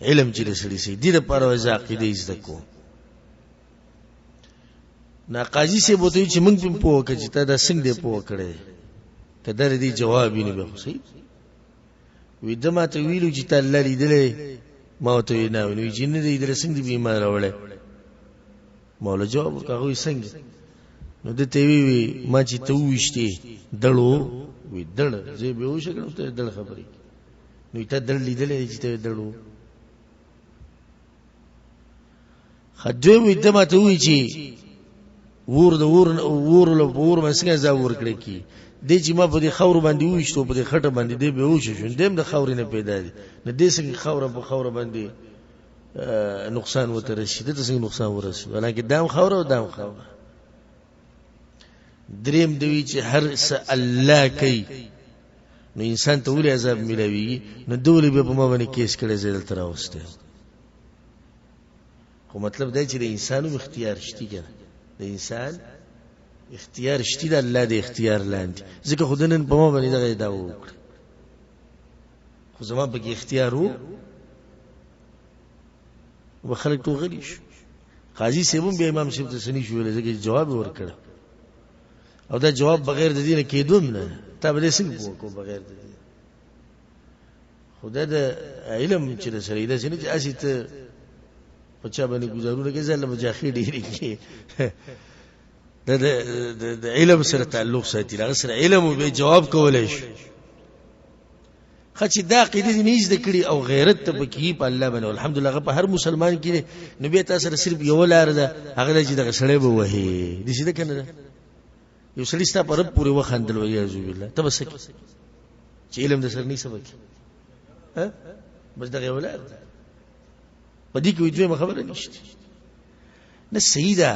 علم چې رسېږي سي دې لپاره وځه عقیده زده کو نا قاضي سے بوته چې موږ په پوه کې ته دا څنګه دې پوه کړې کدر دې جواب یې نه به صحیح وې دما ته ویلو چې ته الله لیدلې ما ته نه ویني چې نه دې درسنګ دې بیمار راوړل مولا جواب کوي څنګه نو د ته وی ما چې ته وښتې دړو وې دړ زه به وښکړم ته دړ خبرې نو ته دړ لیدلې چې ته دړو خدوی وې دما ته وی چې ور مسنګ ځا ور کړی کی د چې ما په دې خاور باندې وښتو په دې خټه باندې دی به وښښون دیم د خاورې نه پیدا دي نه دې څنګه خاور باندې نقصان وته رسیدي ته څنګه نقصان ورسي ولکه دام خاور او دام خاور دریم دوی چې هر څه الله کوي نو انسان ته ولې عذاب ملوي نو دوی به په ما باندې کیس کړي زیل تر اوسته خو مطلب دا چې د انسانو اختیار شتي کنه د انسان اختیار شتي د الله د اختیار لاندې ځکه خدانن په ما باندې دغه دا وکړ خو زما په کې اختیار وو خلک تو غلی شو قاضي سیبم به امام صاحب ته سني شو ځکه جواب ورکړ او دا جواب بغیر د دینه کېدوم نه تا به څنګه وکړو بغیر د دینه خدای د علم چې سره دا چې اسی ته پچا باندې گزارونه کې ځل مجاخي ډیری کې د علم سره تعلق ساتي هغه سره علم به جواب کولای شي خچ دا قیدې نه زده کړي او غیرت ته بکی په الله باندې الحمدلله په هر مسلمان کې نبی تاسو سره صرف یو لار ده هغه چې د سړی به وਹੀ دي چې کنه یو سړی ستاسو پر پوره وخندل وي اعوذ بالله تبسک چې علم د سر نه سبق ها بس دغه یو لار ده پدې کې دوی خبره نشته نه سیدا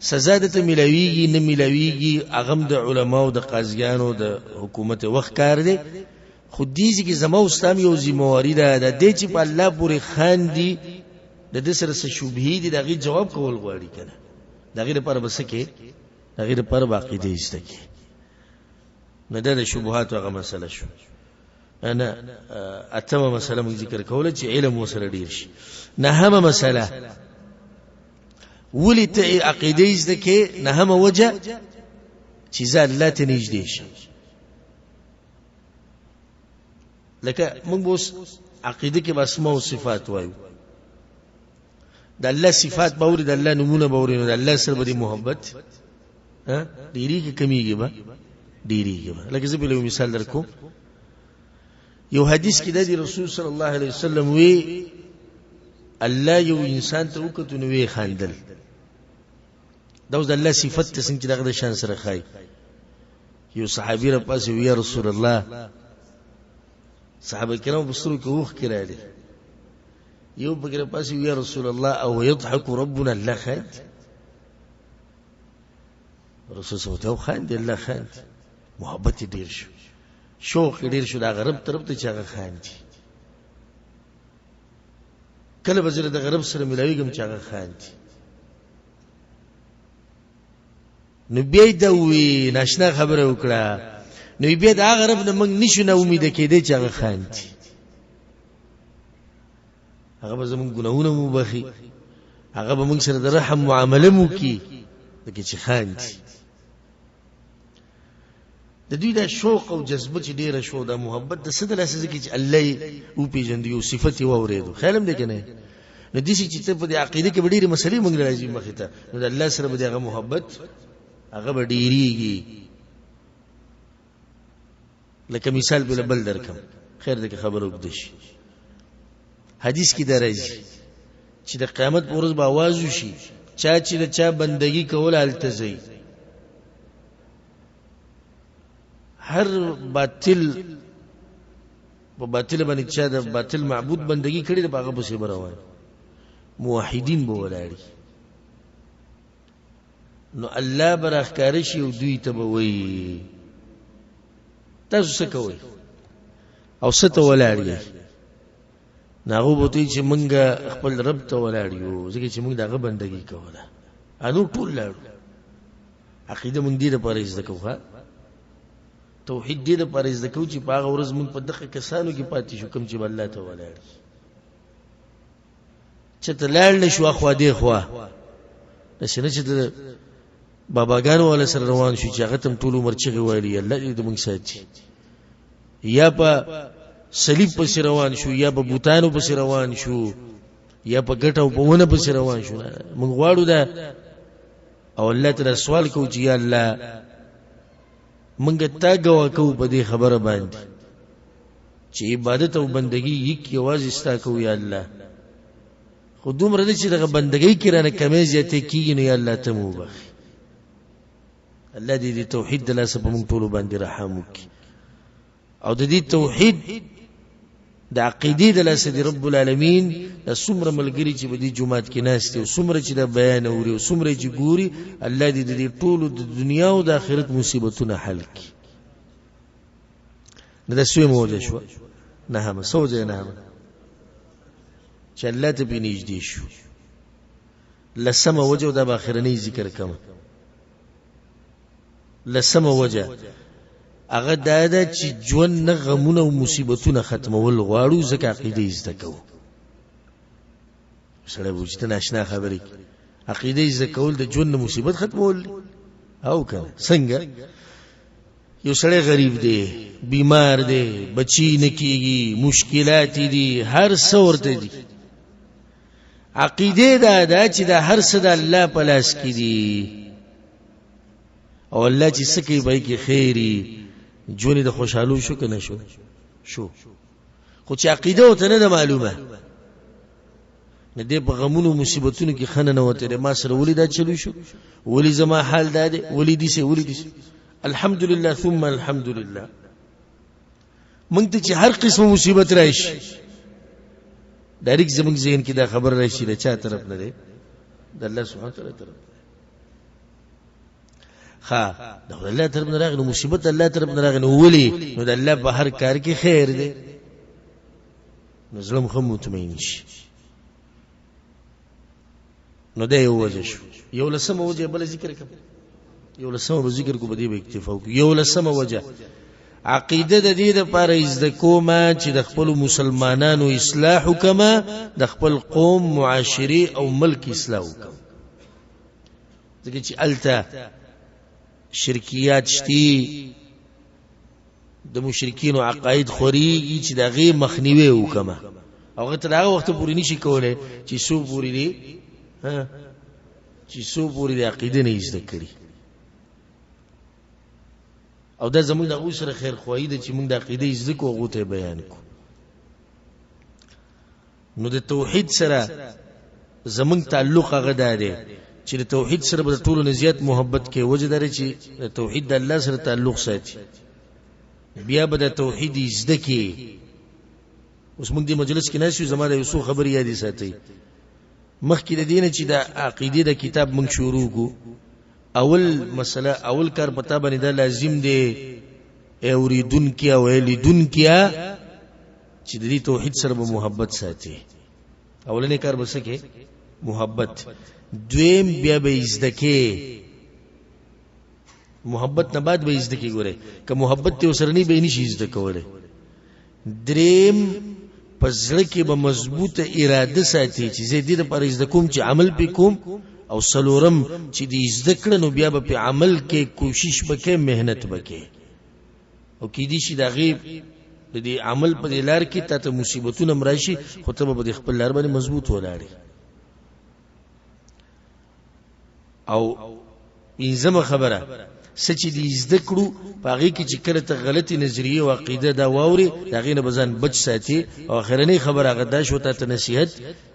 سزا د ته ملويږي نه ملويږي اغم د علماو د قاضیانو د حکومت وخت کار دی خودیزي کې زمو اسلام یو ذمہواری ده د دې چې په الله پورې خان دي د دې سره څه شوبې دي دغه جواب کول غواړي کنه دغه لپاره بس کې دغه لپاره باقی دي است کې نه د شبهات هغه مسله شو انا اتمه مسله موږ ذکر کوله چې علم وسره ډیر شي نه هم مسله ولت عقیده است کې نه هم وجه چې ځل الله ته نږدې شي لکه موږ اوس عقیده کې اسماء او صفات وایو د الله صفات باور د الله نمونه باور د الله سره به محبت ها ډیری کې کمیږي با ډیری کې با لکه زه په مثال درکو یو حدیث کې د رسول صلی الله علیه وسلم وی الله یو انسان ته وکړو نو وی خاندل دا د الله صفت ته څنګه دغه شان سره خای یو صحابي را پاسه وی رسول الله صحابه کرام بصرو کې وښ کړه دي یو بګره پاسه وی رسول الله او يضحك ربنا الله خاند رسول صلی الله خاند الله خاند محبت ډیر شو شوق ډیر شو دا غرب طرف ته چاغه خاند کله بزره د غرب سره ملاویږم چاغه خاند نو بیا دا وی ناشنا خبره وکړه نو بیا دا غرب نه موږ نشو نه امید کېدې چې هغه خاند هغه به زموږ ګناهونه مو بخي هغه به موږ سره د رحم معامله مو کی دغه چې خاند د دوی دا شوق او جذبه چې ډیره شو دا محبت د صدر اساس کې چې الله او پیژندي او صفات یې وورېدو خیالم دې کنه نو دې چې ته په عقیده کې ډیره مسلې موږ راځي مخې ته نو د الله سره به هغه محبت هغه به ډیریږي لکه مثال بل درکم خیر دې خبرو وکړي حدیث کې درځي چې د قیامت پر ورځ به आवाज وشي چې د چا بندگی کول التزي هر باطل په باطل باندې چې د باطل معبود بندگی کړي د هغه په څیر روان موحدین به ولاړي نو الله برخکار شي او دوی ته به وي تاسو څه کوئ او څه ته ولاړی ناغو بوتي چې مونږ خپل رب ته ولاړیو ځکه چې مونږ دغه بندگی کوله انو ټول لاړو عقیده مونږ دې لپاره زده کوو توحید دې لپاره زده کوو چې په هغه ورځ مونږ په دغه کسانو کې پاتې شو کوم چې الله ته ولاړی چې ته لاړ نشو خو دې خو نشنه چې باباګانو ولا سره روان شو چې هغه تم ټول عمر چغي وایي الله دې موږ ساتي یا په صلیب په روان شو یا په بوتانو په روان شو یا په ګټو په ونه په روان شو موږ غواړو دا او الله تعالی سوال کوي چې یا الله موږ ته غوا کوو په دې خبره باندې چې عبادت او بندگی یک یوازې ستا کوو یا الله خو دومره چې دغه بندگی کړه کمې زیاتې کیږي نو یا الله ته مو بخي الله دې توحید د لاسه په موږ ټول باندې رحم وکړي او د دې توحید د عقیدې د لاسه دی رب العالمین د څومره ملګری چې په دې جمعات کې ناشته او څومره چې د بیان اوري او څومره چې ګوري الله دې دې ټول د دنیا او د آخرت مصیبتونه حل کړي نه د سوی موجه شو نه هم سوجه نه هم چې الله ته به نږدې شو لسمه وجه د اخرنی ذکر کوم لسمه وجه هغه دا چې ژوند غمونه او مصیبتونه ختمول غواړو ځکه عقیده زده کوو سره وجته ناشنا خبرې عقیده زده کول د ژوند مصیبت ختمول او کنه څنګه یو سړی غریب دی بیمار دی بچی نکیږي مشکلات دي هر څه ورته دي عقیده دا چې د هر څه د الله په لاس کې دي او الله چې سکی به کې خیری جونی د خوشحالو شو کنه شو خو چې عقیده وته نه معلومه نه دې په غمونو مصیبتونو کې خنه نه وته ما سره ولیدا چلو شو ولی زما حال داده ولیدي سي الحمدلله ثم الحمدلله مونږ ته چې هر قسم مصیبت راشي ډایرک زمونږ ذهن کې دا خبر راشي د چا طرف نه دی د الله سبحانه وتعالى طرف د الله طرف نه راغلی مصیبت الله طرف نه راغلی ولی نو د الله په هر کار کې خیر دی نو زلم خو مطمئن شي نو دا یو وجه شو یو لسمه وجه بل ذکر کوم یو لسمه ذکر کو بدی به اکتفا کو یو لسمه وجه عقیده د دې لپاره زده کومه چې د خپل مسلمانانو اصلاح وکما د خپل قوم معاشري او ملک اصلاح وکم ځکه چې الته شرکیات شتي د مشرکین او عقاید خوريږي چې دغه مخنیوي وکما هغه تر هغه وخت پورې نشي کولای چې سو پوری دي چې سو پوری د عقیده نه زده کړي او دا زموږ د اوسره خیر خوایي ده چې موږ د عقیده زده کو او ته بیان کو نو د توحید سره زموږ تعلق هغه ده چې د توحید سره به ټول نه زیات محبت کې وجه لري چې د توحید د الله سره تعلق ساتي بیا به د توحید زده کې اوس موږ د مجلس کې نشو زموږ یو څو خبرې یادې ساتي مخکې د دینه چې د عقیده د کتاب موږ شروع کو اول مسله اول کار پتا باندې دا لازم دی اوریدون کې او لیدون کې چې د دې توحید سره به محبت ساتي اولنې کار بس کې محبت دویم بیا به ازدکه محبت نه بعد به ازدکه ګوره که محبت ته وسرنی به نشي ازدکوله دریم پزړه کې به مضبوطه اراده ساتي چې زه دې لپاره ازدکوم چې عمل پکوم او سلورم چې دې ذکر نو بیا په عمل کې کوشش وکې مهنت وکې او کې دې شي دا غیب دې عمل په لار کې ته مصیبتونه مراشي خو ته به خپل لار باندې مضبوط ولاړې او انځمه خبره سچ دي زده کړو پاغي کې چې کله ته غلطي نظریه او عقیده دا واوري دا غینه بزن بچ ساتي او اخرنی خبره غدا شو ته نصیحت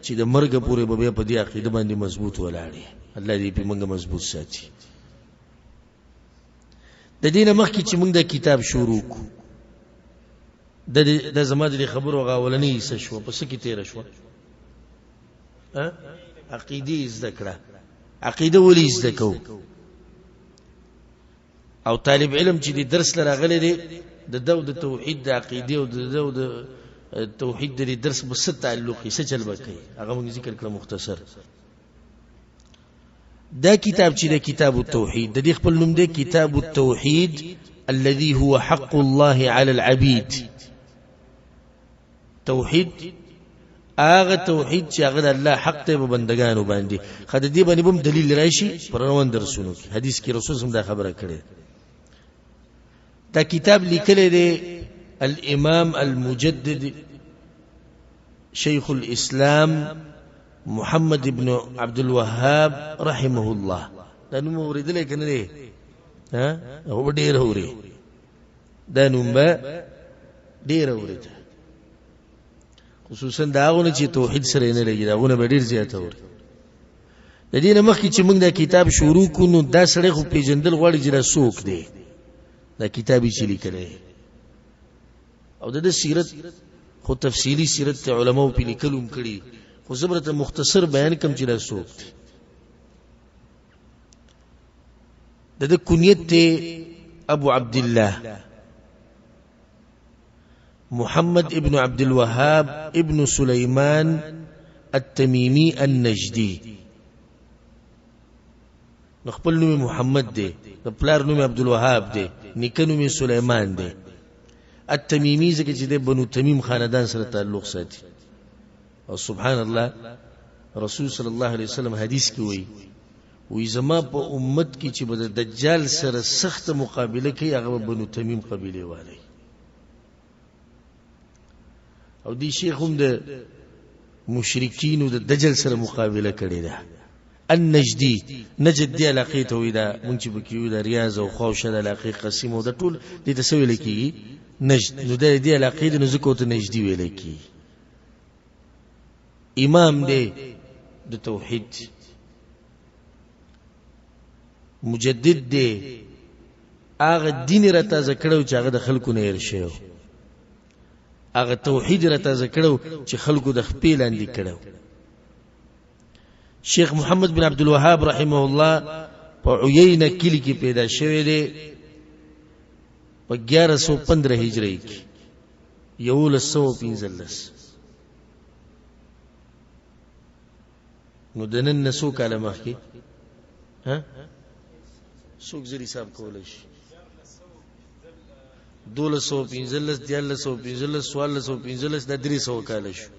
چې د مرګ پورې به په دې عقیده باندې مضبوط ولاړی الله دې په موږ مضبوط ساتي د دینه مخکې چې موږ د کتاب شروع کو د زماده د خبرو غاولنی څه شو پس کې تیر شو عقیده ذکر عقیده ولې ذکر او طالب علم چې د درس لراغلی دی د توحید د عقیده او د توحید د درس بس تعلق څه چل بکای هغه موږ ذکر کړو مختصر دا کتاب چې د کتاب التوحید د دې خپل نوم دی کتاب التوحید الذي هو حق الله على العبيد توحید هغه توحید چې هغه د الله حق ته بندگانو باندې خدای دې باندې بم دلیل راشي پر روان درسونو کې حدیث کې رسول هم دا خبره کړې دا کتاب لیکل دی الامام المجدد شیخ الاسلام محمد ابن عبد الوهاب رحمه الله دا نوم اوریدل کنه دی او ډیر اوري دا نوم به ډیر اوري خصوصا داونه چې توحید سره نه لګي داونه به ډیر زیات اوري د دې نه مخکې چې موږ دا کتاب شروع کونو دا سړی خو پیژندل غواړي چې دا څوک دی دا کتابي چې لیکلی او د سیرت خو تفصیلی سیرت علماء په لیکلو کړي خو زبرته مختصر بیان کوم چې دا څوک دی د کنیت ته ابو عبد الله محمد ابن عبد الوهاب ابن سليمان التميمي النجدي نخبل نومي محمد دی د پلار نومي عبد الوهاب دی نیکه نومي سليمان دی التميمي ځکه چې د بنو تمیم خاندان سره تعلق ساتي او سبحان الله رسول صلی الله علیه وسلم حدیث کې وی زما په امت کې چې د دجال سره سخت مقابله کوي هغه بنو تمیم قبیله والي او دی شیخ هم د مشرکین او د دجال سره مقابله کړې ده النجدي نجد دی علاقه ته وی دا مونږ چې بکیو د ریاض او خوشه د علاقه قسم او د ټول د تسویل کی نجد نو د دې علاقه د نزکو ته نجدي ویل کی امام دی د توحید مجدد دی هغه دین را تازه کړو چې هغه د خلکو نه ارشیو هغه توحید را تازه کړو چې خلکو د خپل لاندې کړو شیخ محمد بن عبد الوهاب رحمه الله په عیینه کلی کې پیدا شوی دی په 1115 هجری کې 1115 نو د نن نسو کاله مخکې څوک زری حساب کولای شي 1215 1315 1415 د 300 کاله شو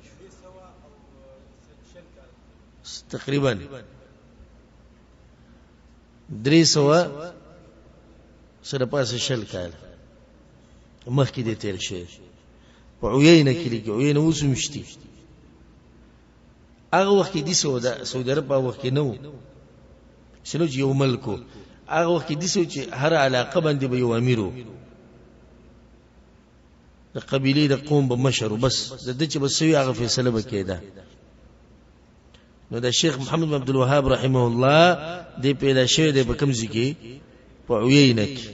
تقریبا 300 سره پاسه شل کاله مخکې د تیر شي په عیینه کې لګي عیینه وسمشتي هغه وخت دي سعودي عرب په وخت نو شنو چې یو ملکو هغه وخت دي چې هر علاقه باندې به یو امیرو د قبيله د قوم به مشر بس د دې چې بس وی هغه فیصله وکړه نو د شیخ محمد بن عبد الوهاب رحمه الله د پیدا شوی د بکم ځکه په عیینه کې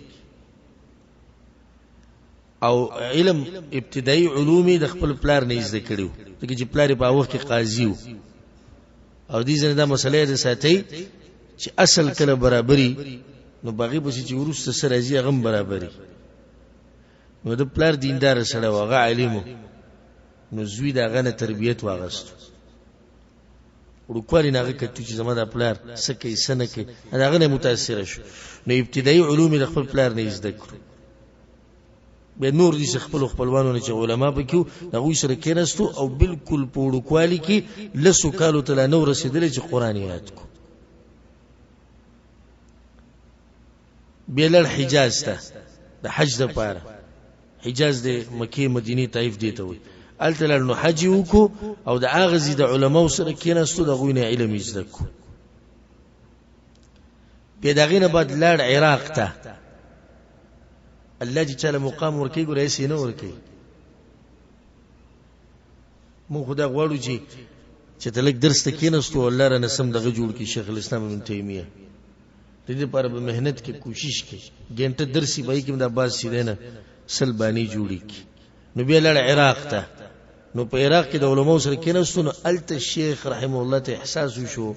او علم ابتدایي علومي د خپل پلار نه زده کړو دغه چې پلار په وخت کې قاضي وو او دې ځنه دا مسله ده ساتي چې اصل کله برابرۍ نو باغی په چې ورسته سره ځي غم برابرۍ نو د پلار دیندار سره واغه عالم نو زوی دا غنه تربيت واغست ورکوالي ناغه کته چې زما د پلار سکه سنه کې دا غنه متاثر شو نو ابتدایي علوم د خپل پلار نه زده کړو به نور دي خپلوانو نه چې علما پکې دغه سره کېناستو او بالکل په ورکوالي کې لسو کالو ته نو رسیدل چې قران یاد کو بیلل حجاز ته د حج د پاره حجاز د مکه مدینه طائف دی ته وي التل نو حج وکو او د اغزي د علماو سره کېناستو د غوینه علم زده کو بیا د هغې نه بعد لاړ عراق ته. الله چې چاله مقام ورکوي ګوره هسې نه ورکوي. مونږ خو دا غواړو چې ته لږ درس ته کېناستو او الله رانه سم دغه جوړ کړي شیخ الاسلام ابن تیمیه. د دې لپاره به محنت کې کوشش کوي. ګنټه درسي به یې کې دا بعض چې دی نه سل بانې جوړې کړي. نو بیا لاړ عراق ته. نو په عراق کې د علماو سره کېناستو نو هلته شیخ رحمه الله ته احساس وشو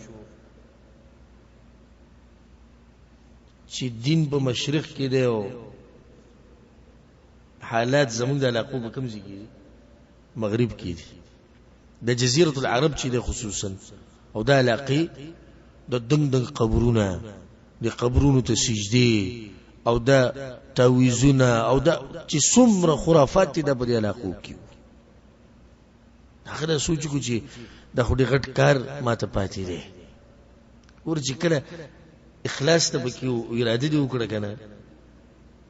چې دین په مشرق کې دی او حالات زمونږ د علاقو په کوم ځای کې دي؟ مغرب کې دي. د جزیرة العرب چې دی خصوصا او دا علاقې د دنګ دنګ قبرونه، د قبرونو ته سجدې او دا تعویذونه او دا چې څومره خرافات دي دا په دې علاقو کې. هغه سوچ کو چې دا خو ډېر غټ کار ماته پاتې دی. ور چې کله اخلاص ته پکې اراده دې وکړه کنه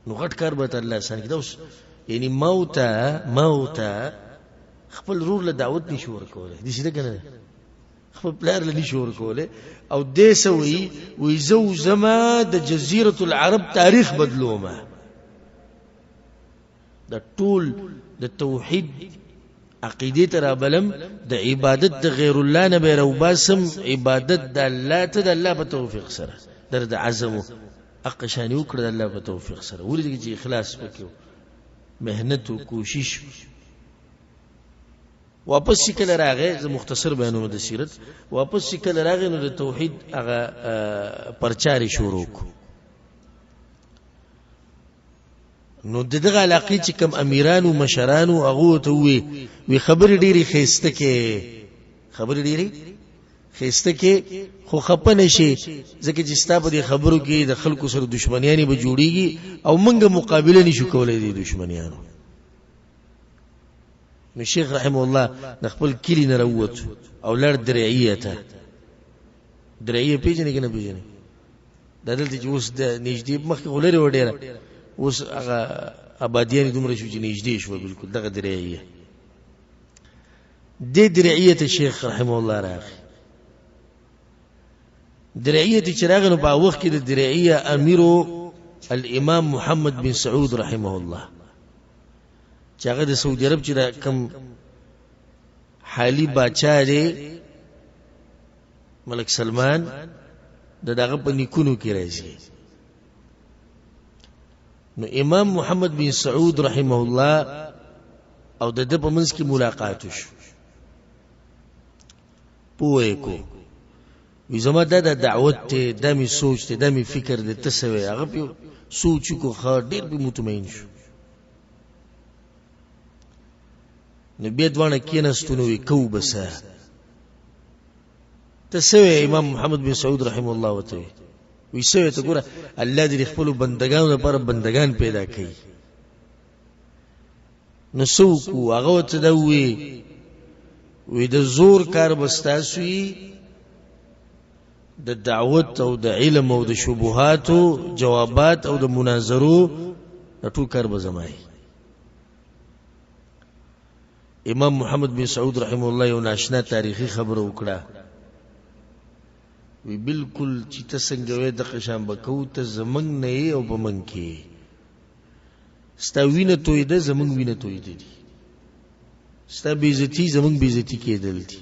نو غټ کار به الله آسان کړي. دا اوس یعنی موت خپل رور له دعوت نشو ورکوله دي څه کنه خپل پلار له نشو ورکوله او دې سوي وي زو زما د جزيره العرب تاریخ بدلومه. د ټول د توحید عقیده تر بلم د عبادت د غیر الله نه به روباسم عبادت د الله ته د الله په توفیق سره د عزم اقشانی وکړه د الله په توفیق سره. ولې چې اخلاص وکړو مهنت او کوشش. واپس شکل راغې. زه مختصر بیانوم د سیرت. واپس شکل راغې نو د توحید هغه پرچاري شروع کو. نو دغه علاقې چې کم امیرانو مشرانو هغه ته وی خبرې ډېری خېسته کې خبرې ډېری خېسته کې خو خپنه شي ځکه چې ستا په دې خبرو کې د خلکو سره دشمنیانی به جوړیږي او موږ مقابله نشو کولای دي دشمنیانو. نو شیخ رحم الله د خپل کلی نه راووت او لړ درعیه ته. درعیه پیژنې کنه پیژنې؟ دا دلته چې اوس د نږدې مخکې غولري وډیره اوس هغه آبادیان دومره شو چې نږدې شو بالکل دغه درعیه. دې درعیه ته شیخ رحم الله راغی. درعیه چې راغی نو په وخت کې د درعیه امیرو الامام محمد بن سعود رحمه الله چې هغه د سعودي عرب چې کم حالي باچا دی ملک سلمان دغه په نیکونو کې راځي. نو امام محمد بن سعود رحمه الله او د په منځ کې ملاقات وشو. پوهه کو وی زما دا دعوت ته د می سوچ ته د می فکر د تسوي هغه په سوچ کو خا ډیر به مطمئن شو. نو بیا دوانه کېناستو وی کو بسه تسوي امام محمد بن سعود رحمه الله وته وی سوي ته ګوره الله دې خپل بندگانو لپاره بندگان پیدا کړي. نو سوکو هغه ته دا وی د زور کار بستاسوي د دعوت او د علم او د شبهات او جوابات او د مناظرو د ټول کار به زمای. امام محمد بن سعود رحمه الله یو ناشنا تاریخي خبره وکړه. وی بالکل چې تاسو وې د قشان بکو ته زمنګ نه او بمنګ کې ستا وینه توې ده زمنګ وینه توې دي ستا بیزتی زمنګ بیزتی کېدل دي.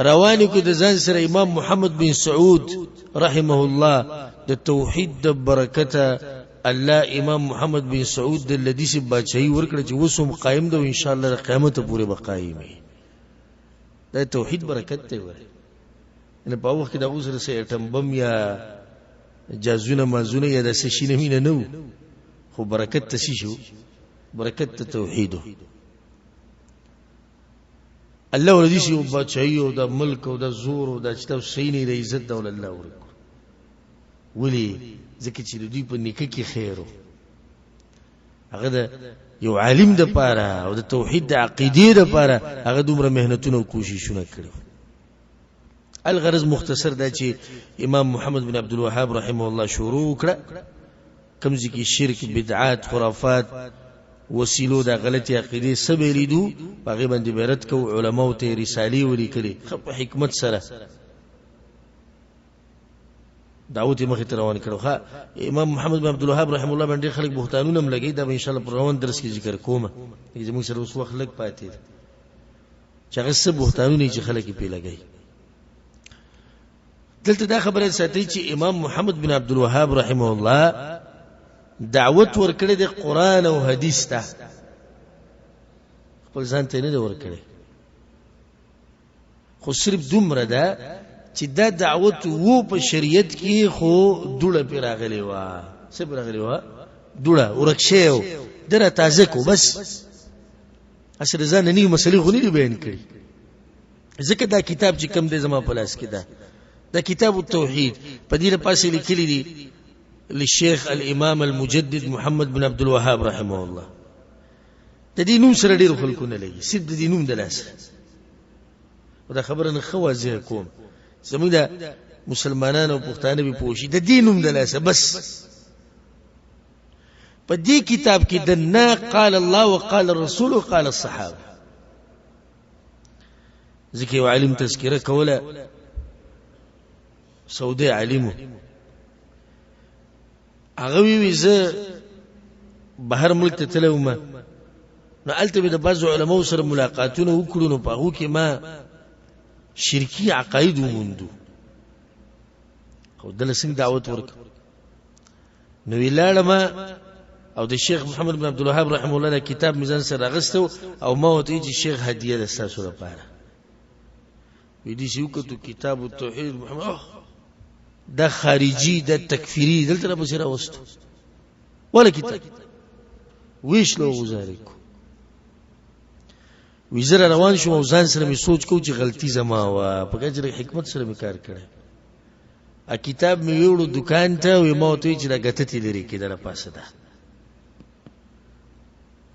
رواني کو د ځان سره امام محمد بن سعود رحمه الله د توحید د برکته الله امام محمد بن سعود د لدیس بادشاہي ورکړه چې وسوم قائم ده او ان شاء الله قیامت پورې به قائمي. د توحید برکت ته وره نه په وخت کې د اوسره سه اټم بم یا جازونه مازونه یا د سشینه مینه نو خو برکت ته شو برکت توحید. الله ولدي شي او بادشاہي او د ملک او د زور او د چتو سینې د عزت دول الله ورکو. ولی ځکه چې دوی په نیکه کې خیرو هغه د یو عالم د پاره او د توحید د عقیده د پاره هغه دومره مهنتونه او کوششونه کړو. الغرض مختصر دا چې امام محمد بن عبد الوهاب رحمه الله شروع کړه کوم ځکه شرک بدعات خرافات وسیلو دا غلطی عقیده سبې لیدو هغه باندې بیرت کو علماو ته رسالې ولیکلې خپ حکمت سره دعوت مخې ته روان کړو. ها امام محمد بن عبد الوهاب رحم الله باندې خلک بهتانونه هم لګي، دا به ان شاء الله پر روان درس کې ذکر کوم. زموږ سره اوس وخت لګ پاتې چې هغه څه بهتانونه چې خلک یې پې لګي. دلته دا خبره ساتي چې امام محمد بن عبد الوهاب رحمه الله دعوت ورکړي د قرآن او حدیث ته، خپل ځان ته نه ورکړي، خو صرف دومره ده چې دا دعوت وو په شریعت کې، خو دوړه پې راغلی وه. څه پې راغلی وه؟ دوړه ورک شوی و، ده را تازه کو بس. اصل ځان نه مسلې خو نه دي بیان کړي. ځکه دا کتاب چې کوم دی زما په لاس کې ده، دا کتاب التوحید، په دې پاسې لیکلي دي للشیخ الامام المجدد محمد بن عبد الوهاب رحمه الله. د دې نوم سره ډېر خلکو نه لګي، صرف د دې نوم د لاسه. دا خبره نه ښه واضح کوم، زموږ د مسلمانانو او پښتانه به پوه شي، د دې نوم د لاسه بس. په دې کتاب کې د نه قال الله وقال الرسول وقال الصحابه. ځکه یو عالم تذکره کوله، سعودي عالمو، هغه وی زه بهر ملک ته تللی وم، نو هلته مې د بعضو علماو سره ملاقاتونه وکړو، نو په هغو کې ما شرکی عقاید وموندو. خو دله څنګه دعوت ورکړ؟ نو وی لاړم او د شیخ محمد بن عبد الوهاب رحمه الله دا کتاب مې ځان سره اخیستی او ما ورته ویل چې شیخ هدیه ده ستاسو لپاره. وی داسې وکتو کتاب التوحید محمد، دا خارجي، دا تکفیري، دلته راپسې راوستو ولا کتاب ویش لو غزارې کو. وی زه روان شوم او ځان سره مې سوچ کو چې غلطي زما وه، په کچې حکمت سره مې کار کړی. کتاب مې ویوړو دکان ته، وی ما ورته ویل چې دا ګته تې لرې کېدله پاسه ده،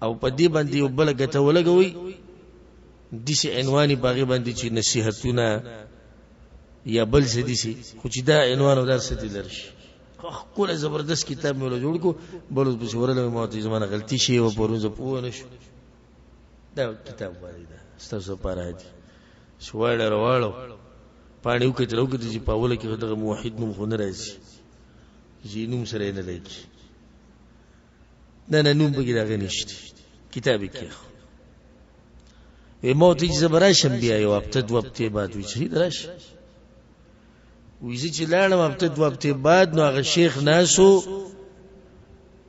او په دې باندې یو بله ګته ولګوئ، داسې عنوان یې په هغې باندې چې نصیحتونه یا بل څه داسې، خو چې دا عنوان او دا څه دې لر شي. ښکلی زبردست کتاب مې ورله جوړ کړو، بل اوس پسې ورغلم، ما ورته زما نه غلطي شوې وه، پرون زه پوه نه شو. دا کتاب باندې ده ستاسو لپاره دي. چې واړه راواړو پاڼې وکتل چې په اوله کې دغه موحد نوم خو نه راځي، چې نوم سره یې نه لګي. نه نوم پکې د هغه نشته، کتاب یې کېښود. وی ما ورته چې زه به راشم بیا یو هفته دوه هفتې بعد. وی چې راشه. وی زه چې لاړم هفته دوه هفتې بعد، نو هغه شیخ ناسو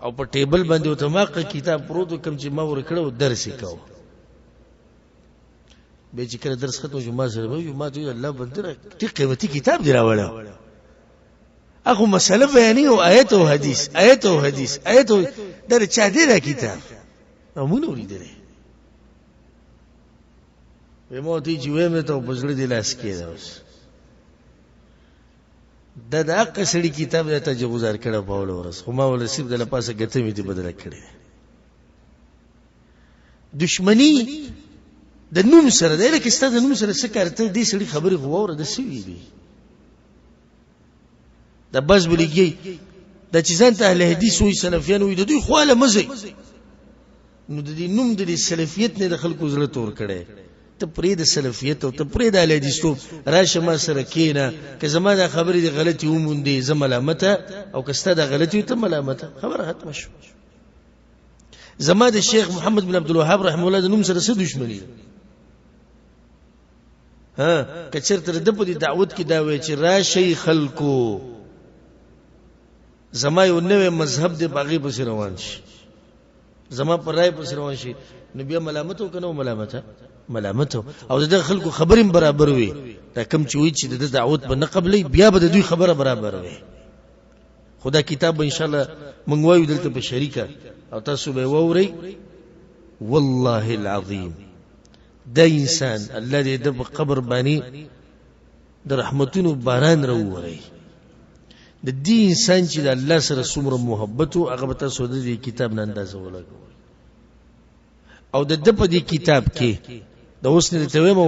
او په ټیبل باندې ورته ماقه کتاب پروت و، کوم چې ما ورکړی و درس یې کوه. بیا چې کله درس ختم شو ما سره ویل، ما ته ویل الله بنده ډېر قیمتي کتاب دې راوړی، اخو مسله بیانې او آیت او حدیث، آیت او حدیث، آیت او دا چا دی دا کتاب؟ مونږ نه ولیدلی. وی ما ورته چې ویم ته په زړه دې لاس کېده اوس دا د حق سړي کتاب دی، ته گزار کړی په اوله ورځ، خو ما وله صرف د له پاسه ګته مې دې بدله کړې. دشمني د نوم سره دی، لکه ستا د نوم سره څه کار؟ ته دې سړي خبرې خو واوره، د څه ویلي دا بس به لګي، دا چې ځان ته اهل حدیث وایي، سلفیان وایي، د دوی خواله مه ځئ. نو د دې نوم د دې سلفیت نه د خلکو زړه تور کړی. ته پرېږده سلفیت او ته پرېږده اهل حدیثتوب، راشه ما سره کښېنه، که زما دا خبرې د غلطې وموندې زه ملامته، او که ستا دا غلطې وي ته ملامته. خبره ختمه شوه. زما د شیخ محمد بن عبد الوهاب رحمه الله د نوم سره څه دشمني ده؟ که چېرته د ده په دې دعوت کې دا وایي چې راشئ خلکو زما یو نوی مذهب دی، په هغې پسې روان شي، زما پر رای پسې روان شي، نو بیا ملامت و که نه و؟ ملامت و. او د دغه خلکو خبرې هم برابر وي. دا کوم چې وایي چې د ده دعوت به نه قبلوي، بیا به د دوی خبره برابر وي. خو دا کتاب به انشاءالله موږ وایو دلته په شریکه، او تاسو به یې واورئ. والله العظیم دا انسان الله دې د په قبر باندې د رحمتونو باران راووري. د دې انسان چې د الله سره څومره محبت و، هغه به تاسو د دې کتاب نه اندازه ولګوئ. او د ده په دې کتاب کې د اوس نه درته وایم،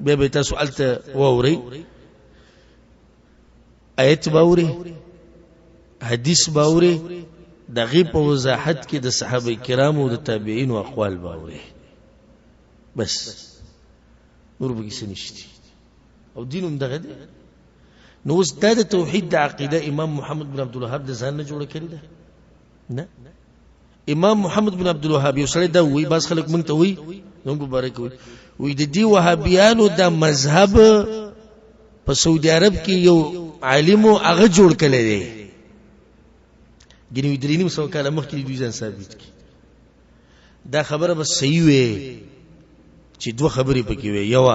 بیا به تاسو هلته واورئ، آیت به اورئ، حدیث به اورئ، د هغې په وضاحت کې د صحابه کرامو او د تابعینو اقوال به اورئ. بس نور به کیسه نشته. او دین هم دغه دی. نو اوس دا د توحید د عقیده امام محمد بن عبد الوهاب د ځان نه جوړه کړې ده نه. امام محمد بن عبد الوهاب یو سړی دا وایي، بعض خلک مونږ ته وایي نو مبارک وایي د دې وهابیانو د مذهب په سعودي عرب کې یو عالم هغه جوړ کړی دی، ګینه 300 کاله مخکې دوی ځان ثابت کړي. دا خبره بس صحیح وي چې دوه خبرې پکې وي. یو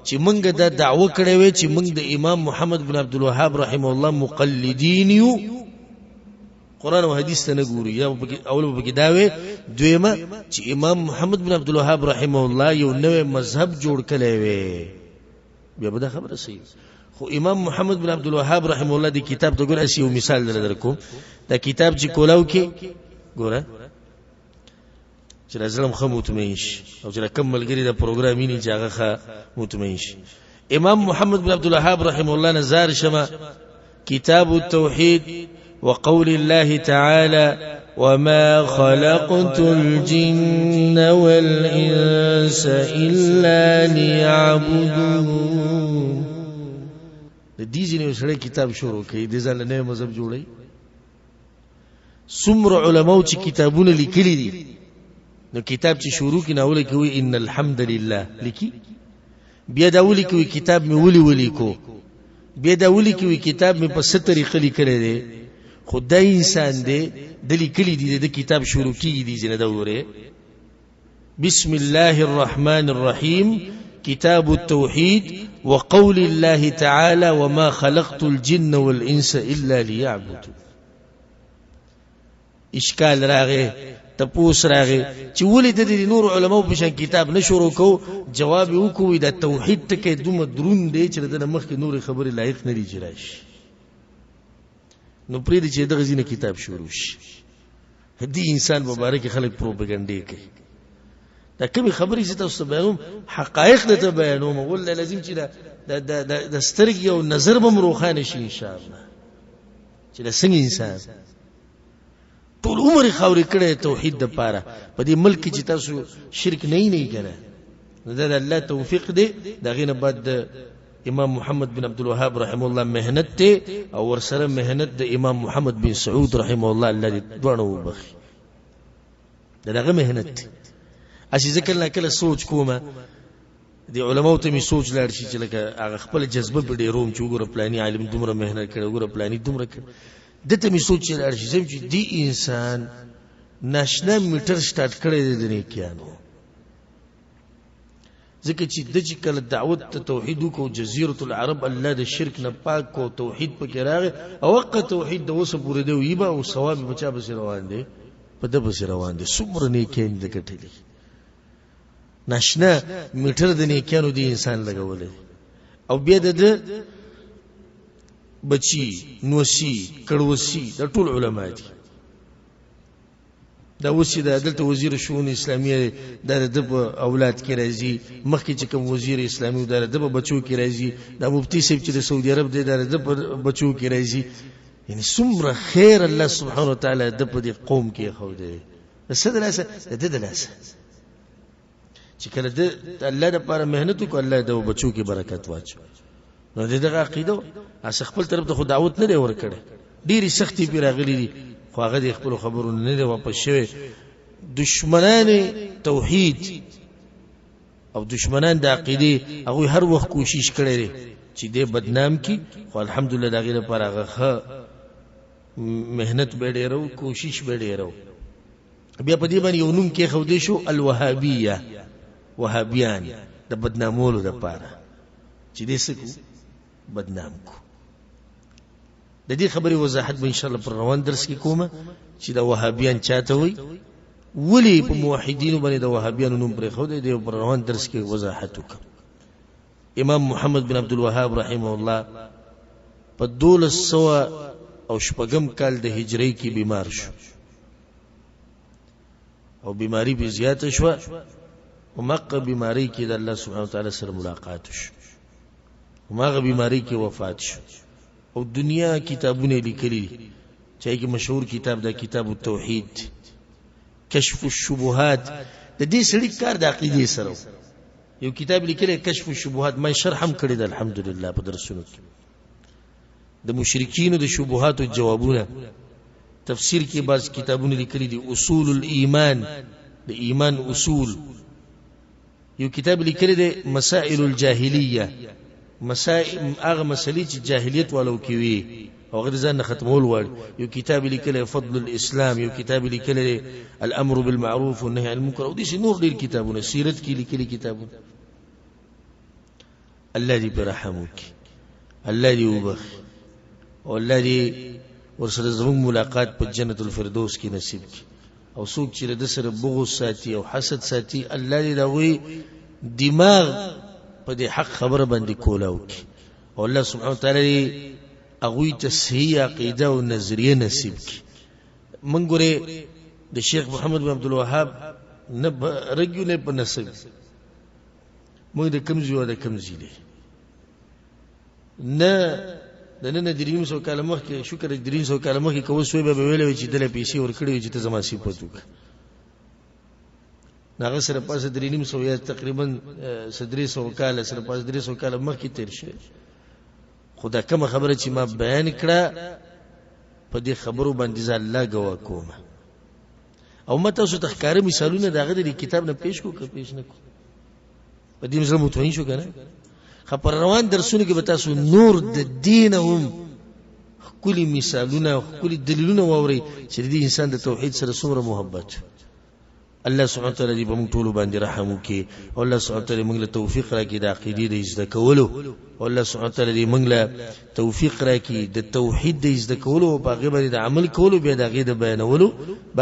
چې مونږ دا دعوه کړې وي چې مونږ د امام محمد بن عبد الوهاب رحمه الله مقلدین یو، قرآن او حدیث ته نه ګوري. یا اول پکې دا وي. دویمه چې امام محمد بن عبد الوهاب رحمه الله یو نوې مذهب جوړ کړی وي، بیا به دا خبره صحیح. خو امام محمد بن عبد الوهاب رحمه الله دی کتاب ته ګور، اسی یو مثال درکوم. دا کتاب چې کولاو کې ګوره چې لازم خو مطمئن شي او چې کوم ملګری دا پروګرام یې نه چې هغه مطمئن شي. امام محمد بن عبد الوهاب رحمه الله نزار شمه کتاب التوحید وقول الله تعالى وما خلقت الجن والإنس إلا ليعبدون. د دې ځینې سره کتاب شروع کړي د ځان له مذهب جوړي. څومره علماو چې کتابونه لیکلي دي، نو کتاب چې شروع کړي ناول کوي ان الحمد لله لیکي، بیا دا ولي کوي کتاب می ولي کو، بیا دا ولي کوي کتاب می په ست طریقه لیکل دي. خدای انسان دی د لیکلي دي د کتاب شروع کیږي دي نه دا وره. بسم الله الرحمن الرحيم كتاب التوحيد وقول الله تعالى وما خلقت الجن والإنس إلا ليعبدون. اشکال راغه تپوس راغه چې ولې د نور علماء په شان کتاب نشورو کو، جواب وکوي د توحید ته دومره درون دی چې د مخکې نور خبره لایق نه لري راش. نو پرې دې چې دغه ځینې کتاب شروع شي، هدي انسان مبارک خلک پروپاګاندا کوي. دا کومې خبرې چې تاسو بیانوم حقایق ته بیانوم، ول لازم چې د سترګې او نظر به مروخانه شي ان شاء الله. چې د څنګه انسان ټول عمر خاورې کړي توحید د پاره په دې ملک چې تاسو شرک نه کړه، دا د الله توفیق دی. دا غینه بعد د امام محمد بن عبد الوهاب رحمه الله مهنت ته او ورسره مهنت د امام محمد بن سعود رحمه الله الذي دوانه وبخي دغه مهنت. اسی ذکر نه کله سوچ کومه دی علماء ته می سوچ لاړ شي چې لکه هغه خپل جذبه په ډیروم چې وګوره پلاني عالم دومره مهنت کړي، وګوره پلاني دومره کړي، دته می سوچ لاړ شي چې دی انسان ناشنا میټر سٹارټ کړی دی د نیکانو. ځکه چې د چې کله دعوت ته توحید کو جزیره العرب الله د شرک نه پاک کو توحید پکې راغی او وقت توحید د اوسه پورې دی ویبا او ثواب بچا به روان دي په د بس روان دي. څومره نیکین د کټلی ناشنا میټر د نیکانو دی انسان لګولې او بیا د بچی نوسی کړوسی د ټول علما دي. دا وسی د دلته وزیر شؤون اسلامیه د اولاد کې راځي، مخکې چې کوم وزیر اسلامي د بچو کې راځي، د مفتی صاحب چې د سعودي عرب د بچو کې راځي. یعنی څومره خیر الله سبحانه وتعالى د په قوم کې خو دی سدلاسه د دلاسه چې کله د الله لپاره مهنت کو الله د بچو کې برکت واچو. نو دغه عقیده اس خپل طرف ته خو دعوت نه دی ورکړي، ډیری سختي پیراغلي دي، خو هغه د خپل خبرونه نه دی واپس شوی. دشمنان توحید او دشمنان د عقیده هغه هر وخت کوشش کړي دي چې دې بدنام کی، خو الحمدلله دا غیره پر هغه مهنت به ډیرو کوشش به ډیرو. بیا په دې باندې یو نوم کې خو دې شو الوهابیه، وهابیان د بدنامولو د پاره چې دې څه بدنام کو. د دې خبرې وضاحت به ان شاء الله پر روان درس کې کومه چې د وهابیان چاته وي، ولی په موحدینو باندې د وهابیانو نوم پرې خو دې پر روان درس کې وضاحت وکړه. امام محمد بن عبد الوهاب رحمه الله په 1200 کال د هجری کې بیمار شو او بیماری به زیاته شو او مکه بیماری کې د الله سبحانه وتعالى سره ملاقات شو او ماغه بیماری کې وفات شو. او دنیا کتابونه لیکلي چې هغه مشهور کتاب دا کتاب التوحید کشف الشبهات د دې سړي کار د عقیده سره یو کتاب لیکلی کشف الشبهات، ما شرح هم کړی د الحمدلله په درسونو کې. د مشرکین د شبهات او جوابونه تفسیر کې بعض کتابونه لیکلي دي اصول الایمان د ایمان اصول یو کتاب لیکلی دی مسائل الجاهلیه مسائل هغه مسلې چې جاهلیت والو کې وي او غیر ځان ختمول وړ یو کتاب لیکلی فضل الاسلام یو کتاب لیکلی الامر بالمعروف والنهي عن المنکر او دې نور ډیر کتابونه سیرت کې لیکلي کتابونه الله دې برحم وکړي الله دې وبخ او الله دې ورسره زموږ ملاقات په جنت الفردوس کې نصیب کړي او څوک چې د سره بغض ساتي او حسد ساتي الله دې دا وي دماغ په دې حق خبره باندې کولاو کی او الله سبحانه وتعالى هغه ته صحیح عقیده او نظریه نصیب کی من ګوره د شیخ محمد بن عبد الوهاب نه رګو نه په نسب موږ د کمزې او د کمزې دي نه د نن دریم سو کاله مخکې شکر دریم سو کاله مخکې کوم سوی به ویلې چې دله پیسې ورکړي چې ته زما صفات وک ناغه سره پاسه دریم سو یا تقریبا صدري سو کاله سره پاسه درې سو کاله مخکې تیر شي خدا کوم خبره چې ما بیان کړه په دې خبرو باندې ځل الله گوا کوم او مته اوس تخکاری مثالونه دغه د کتاب نه پیش کو پیش نه کو په دې مسله متوین شو کنه خبر روان درسونه کې به تاسو نور د دین هم کلی مثالونه کلی دلیلونه ووري چې د انسان د توحید سره څومره محبت الله سبحانه وتعالى دې بمون ټول باندې رحم وکي او الله سبحانه وتعالى موږ له توفیق راکړي د عقیدې د زده کولو او الله سبحانه وتعالى دې موږ له توفیق راکړي د توحید د زده کولو او باقي باندې د عمل کولو بیا د غیده بیانولو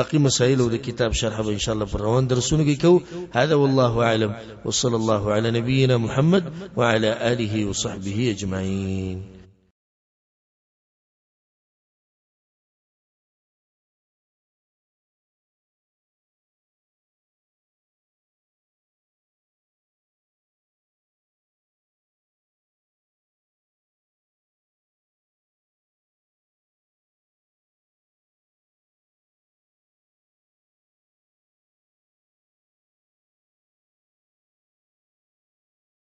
باقي مسائل او د کتاب شرح به ان شاء الله پر روان درسونه کې کو هذا والله اعلم وصلى الله على نبينا محمد وعلى اله وصحبه اجمعين